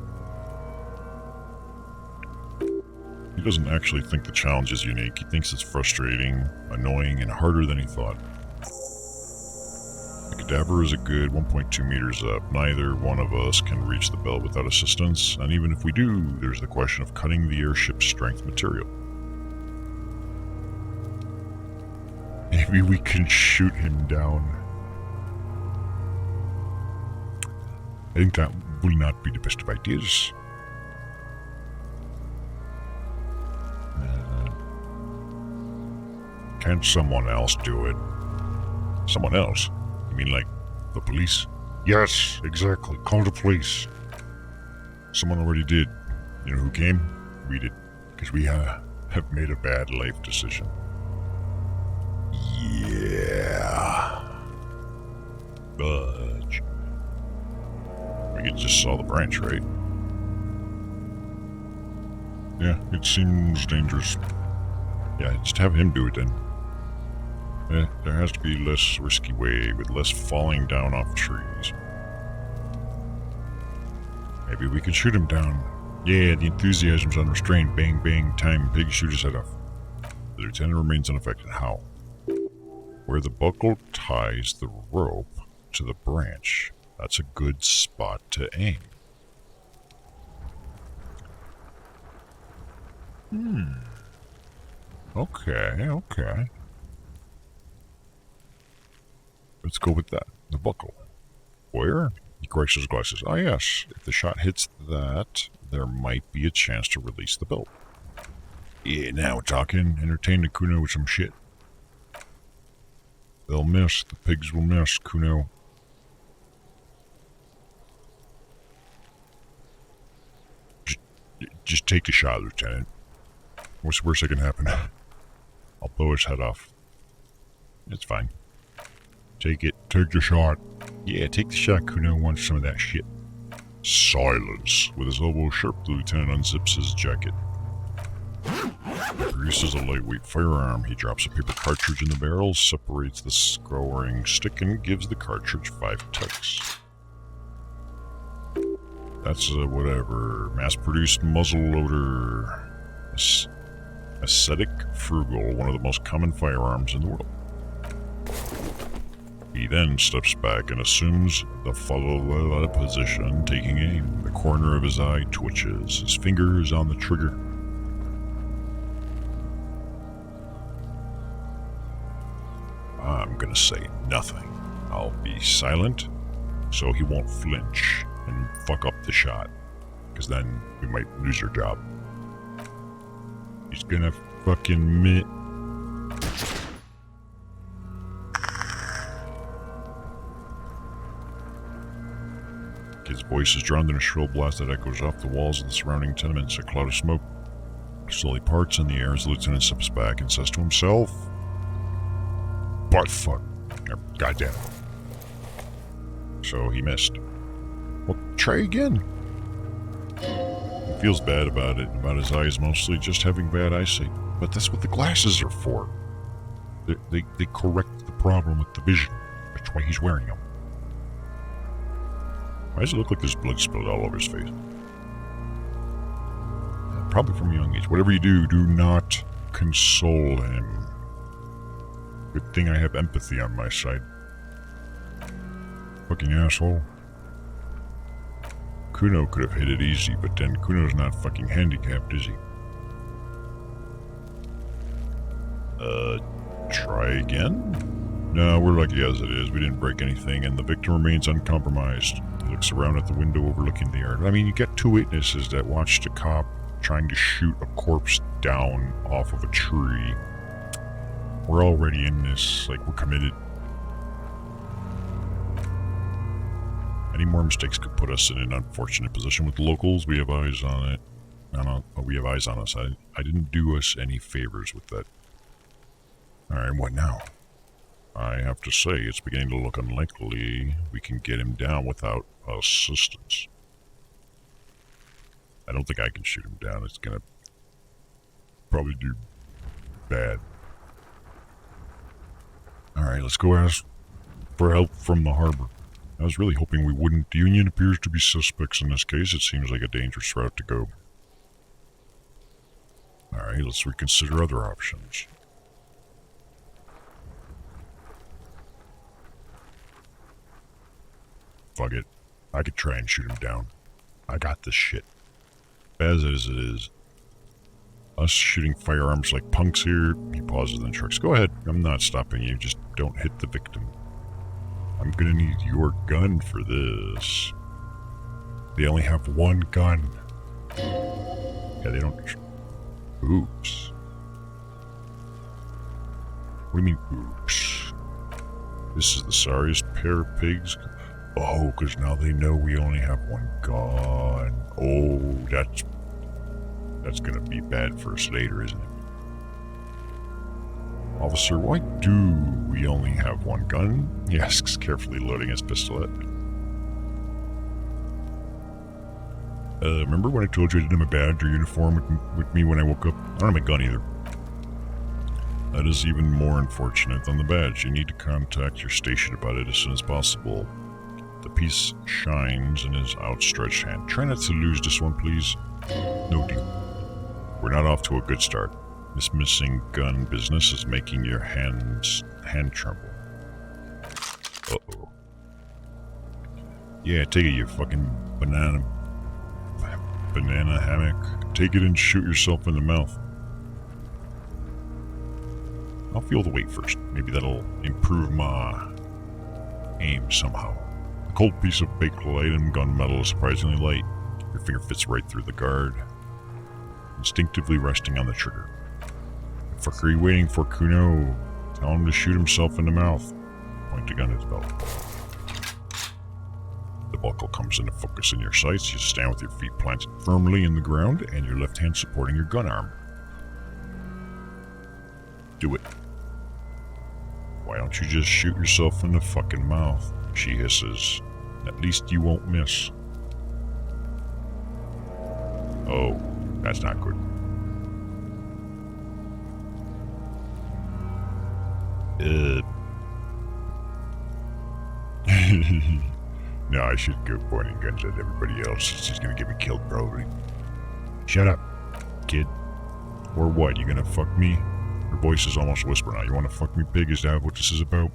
He doesn't actually think the challenge is unique. He thinks it's frustrating, annoying, and harder than he thought. The cadaver is a good 1.2 meters up. Neither one of us can reach the belt without assistance, and even if we do, there's the question of cutting the airship's strength material. Maybe we can shoot him down. I think that will not be the best of ideas. Can't someone else do it? Someone else? You mean like the police? Yes, exactly. Call the police. Someone already did. You know who came? We did. Because we have made a bad life decision. Yeah. Budge. We just saw the branch, right? Yeah, it seems dangerous. Yeah, just have him do it then. Yeah, there has to be less risky way with less falling down off trees. Maybe we could shoot him down. Yeah, the enthusiasm's unrestrained. Bang, bang, time. Pig, shoot his head off. The lieutenant remains unaffected. How? Where the buckle ties the rope to the branch. That's a good spot to aim. Okay. Let's go with that. The buckle. Where? He corrects his glasses. Ah, yes. If the shot hits that, there might be a chance to release the belt. Yeah, now we're talking. Entertain the Kuno with some shit. They'll miss. The pigs will miss, Kuno. Just take the shot, Lieutenant. What's the worst that can happen? I'll blow his head off. It's fine. Take it. Take the shot. Yeah, take the shot. Kuno wants some of that shit. Silence. With his elbow sharp, the lieutenant unzips his jacket. He produces a lightweight firearm. He drops a paper cartridge in the barrel, separates the scoring stick, and gives the cartridge 5 tucks. That's whatever. Mass-produced muzzle loader. Ascetic frugal, one of the most common firearms in the world. He then steps back and assumes the follow position, taking aim. The corner of his eye twitches. His finger is on the trigger. I'm gonna say nothing. I'll be silent so he won't flinch and fuck up the shot, because then we might lose our job. He's gonna fucking His voice is drowned in a shrill blast that echoes off the walls of the surrounding tenements. A cloud of smoke slowly parts in the air as the lieutenant steps back and says to himself, "Butt fuck. Goddamn." So he missed. Well, try again. He feels bad about it, about his eyes mostly, just having bad eyesight. But that's what the glasses are for. They correct the problem with the vision. That's why he's wearing them. Why does it look like there's blood spilled all over his face? Probably from a young age. Whatever you do, do not console him. Good thing I have empathy on my side. Fucking asshole. Kuno could have hit it easy, but then Kuno's not fucking handicapped, is he? Try again? No, we're lucky as it is. We didn't break anything, and the victim remains uncompromised. He looks around at the window overlooking the yard. I mean, you get two witnesses that watched a cop trying to shoot a corpse down off of a tree. We're already in this, like, we're committed. Any more mistakes could put us in an unfortunate position with the locals. We have eyes on it. We have eyes on us. I didn't do us any favors with that. Alright, what now? I have to say, it's beginning to look unlikely we can get him down without assistance. I don't think I can shoot him down. It's gonna probably do bad. Alright, let's go ask for help from the harbor. I was really hoping we wouldn't. The Union appears to be suspects in this case. It seems like a dangerous route to go. Alright, let's reconsider other options. Fuck it. I could try and shoot him down. I got this shit. As it is. Us shooting firearms like punks here. He pauses and trucks. Go ahead. I'm not stopping you. Just don't hit the victim. I'm gonna need your gun for this. They only have one gun. Yeah, they don't... Oops. What do you mean, oops? This is the sorriest pair of pigs. Oh, because now they know we only have one gun. Oh, that's gonna be bad for us later, isn't it? Officer, why do we only have one gun? He asks, carefully loading his pistolet. Remember when I told you I didn't have a badge or uniform with me when I woke up? I don't have a gun either. That is even more unfortunate than the badge. You need to contact your station about it as soon as possible. The piece shines in his outstretched hand. Try not to lose this one, please. No deal. We're not off to a good start. This missing gun business is making your hand tremble. Uh-oh. Yeah, take it, you fucking banana hammock. Take it and shoot yourself in the mouth. I'll feel the weight first. Maybe that'll improve my aim somehow. A cold piece of baked Elysium gunmetal is surprisingly light. Your finger fits right through the guard, instinctively resting on the trigger. What the fuck are you waiting for, Kuno? Tell him to shoot himself in the mouth. Point a gun at his belt. The buckle comes into focus in your sights. You stand with your feet planted firmly in the ground and your left hand supporting your gun arm. Do it. Why don't you just shoot yourself in the fucking mouth? She hisses. At least you won't miss. Oh, that's not good. No, I should go pointing guns at everybody else. She's gonna get me killed, probably. Shut up, kid. Or what, you gonna fuck me? Her voice is almost whisper now. You wanna fuck me, pig? Is that what this is about?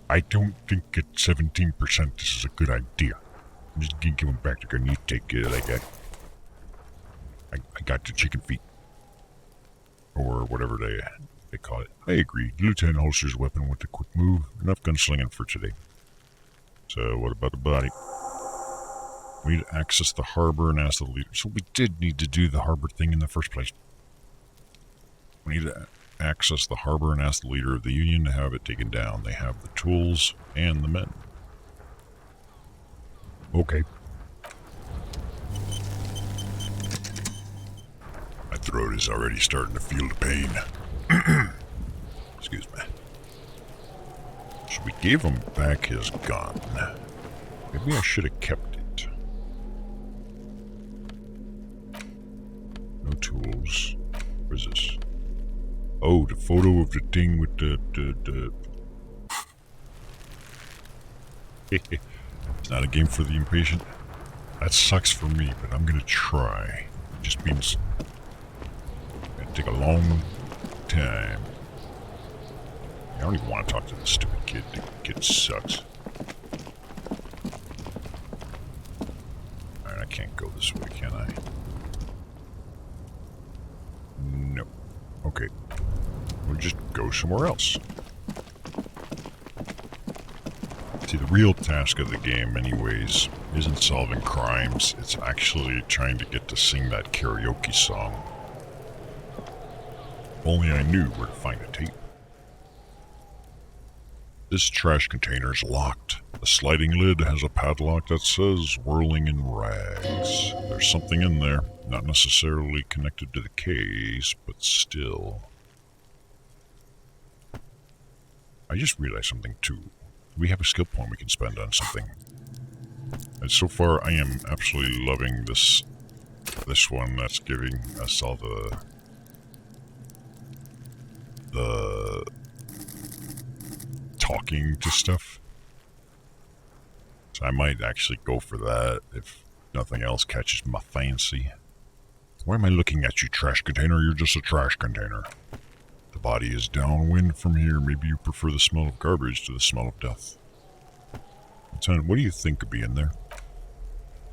I don't think at 17% this is a good idea. I'm just gonna give him back the gun. You take it like that. I got the chicken feet. Or whatever they call it. I agree. The lieutenant holsters his weapon with a quick move. Enough gunslinging for today. So, what about the body? We need to access the harbor and ask the leader. So we did need to do the harbor thing in the first place. We need to access the harbor and ask the leader of the Union to have it taken down. They have the tools and the men. Okay. My throat is already starting to feel the pain. Excuse me. So we gave him back his gun. Maybe I should have kept it. No tools. What is this? Oh, the photo of the thing with the It's not a game for the impatient. That sucks for me, but I'm gonna try. It just means it's gonna take a long time. I don't even want to talk to this stupid kid. The kid sucks. Alright, I can't go this way, can I? No. Okay. We'll just go somewhere else. See, the real task of the game, anyways, isn't solving crimes. It's actually trying to get to sing that karaoke song. If only I knew where to find a tape. This trash container is locked. The sliding lid has a padlock that says whirling in rags. There's something in there, not necessarily connected to the case, but still. I just realized something too. We have a skill point we can spend on something. And so far, I am absolutely loving this one that's giving us all the talking to stuff. So I might actually go for that if nothing else catches my fancy. Why am I looking at you, trash container? You're just a trash container. The body is downwind from here. Maybe you prefer the smell of garbage to the smell of death. Lieutenant, what do you think could be in there?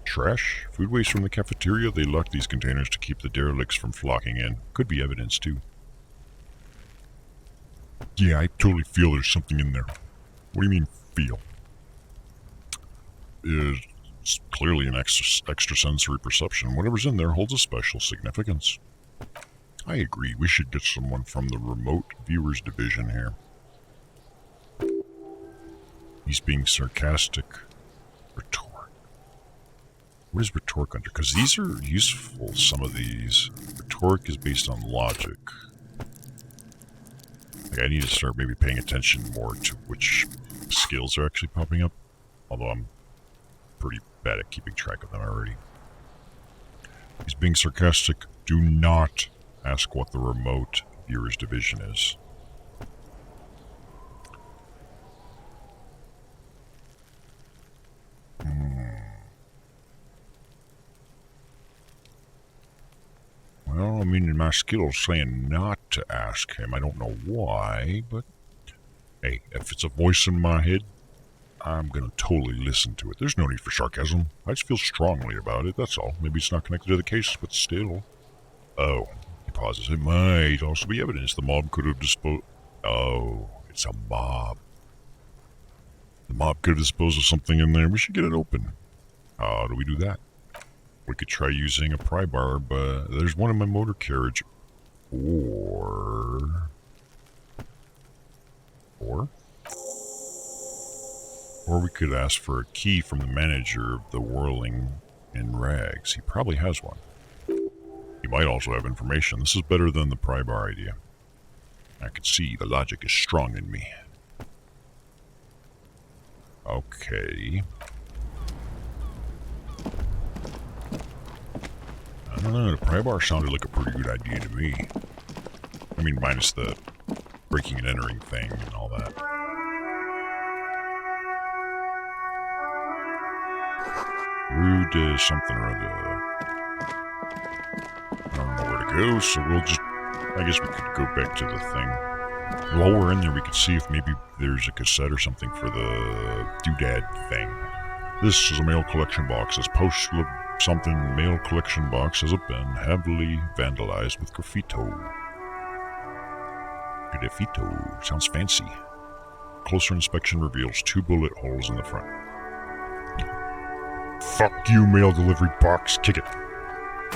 Trash? Food waste from the cafeteria? They lock these containers to keep the derelicts from flocking in. Could be evidence, too. Yeah, I totally feel there's something in there. What do you mean, feel? It's clearly an extrasensory perception. Whatever's in there holds a special significance. I agree. We should get someone from the remote viewers division here. He's being sarcastic. Retort. What is rhetoric under? Because these are useful, some of these. Rhetoric is based on logic. Like, I need to start maybe paying attention more to which skills are actually popping up. Although I'm pretty bad at keeping track of them already. He's being sarcastic. Do not ask what the remote viewers division is. Well, I mean, my skill's saying not to ask him. I don't know why, but hey, if it's a voice in my head, I'm gonna totally listen to it. There's no need for sarcasm. I just feel strongly about it, that's all. Maybe it's not connected to the case, but still. Oh, he pauses. It might also be evidence the mob could have disposed... Oh, it's a mob. The mob could have disposed of something in there. We should get it open. How do we do that? We could try using a pry bar, but there's one in my motor carriage. Or we could ask for a key from the manager of the whirling in rags. He probably has one. He might also have information. This is better than the pry bar idea. I can see the logic is strong in me. Okay. I don't know, the pry bar sounded like a pretty good idea to me. I mean, minus the breaking and entering thing and all that. Rude something or other. I don't know where to go, so we'll just... I guess we could go back to the thing. While we're in there, we could see if maybe there's a cassette or something for the doodad thing. This is a mail collection box. This post something mail collection box has been heavily vandalized with graffito. Graffito sounds fancy. Closer inspection reveals 2 bullet holes in the front. Fuck you, mail delivery box. Kick it.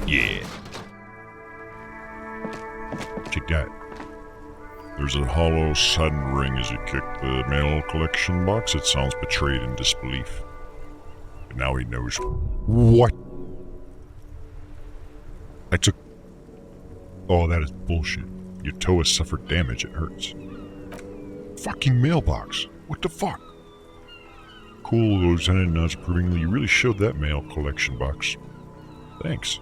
Yeah. Kick that. There's a hollow, sudden ring as you kick the mail collection box. It sounds betrayed in disbelief. But now he knows. What? I took... Oh, that is bullshit. Your toe has suffered damage. It hurts. Fucking mailbox. What the fuck? cool, Lieutenant nods approvingly. You really showed that mail collection box. Thanks.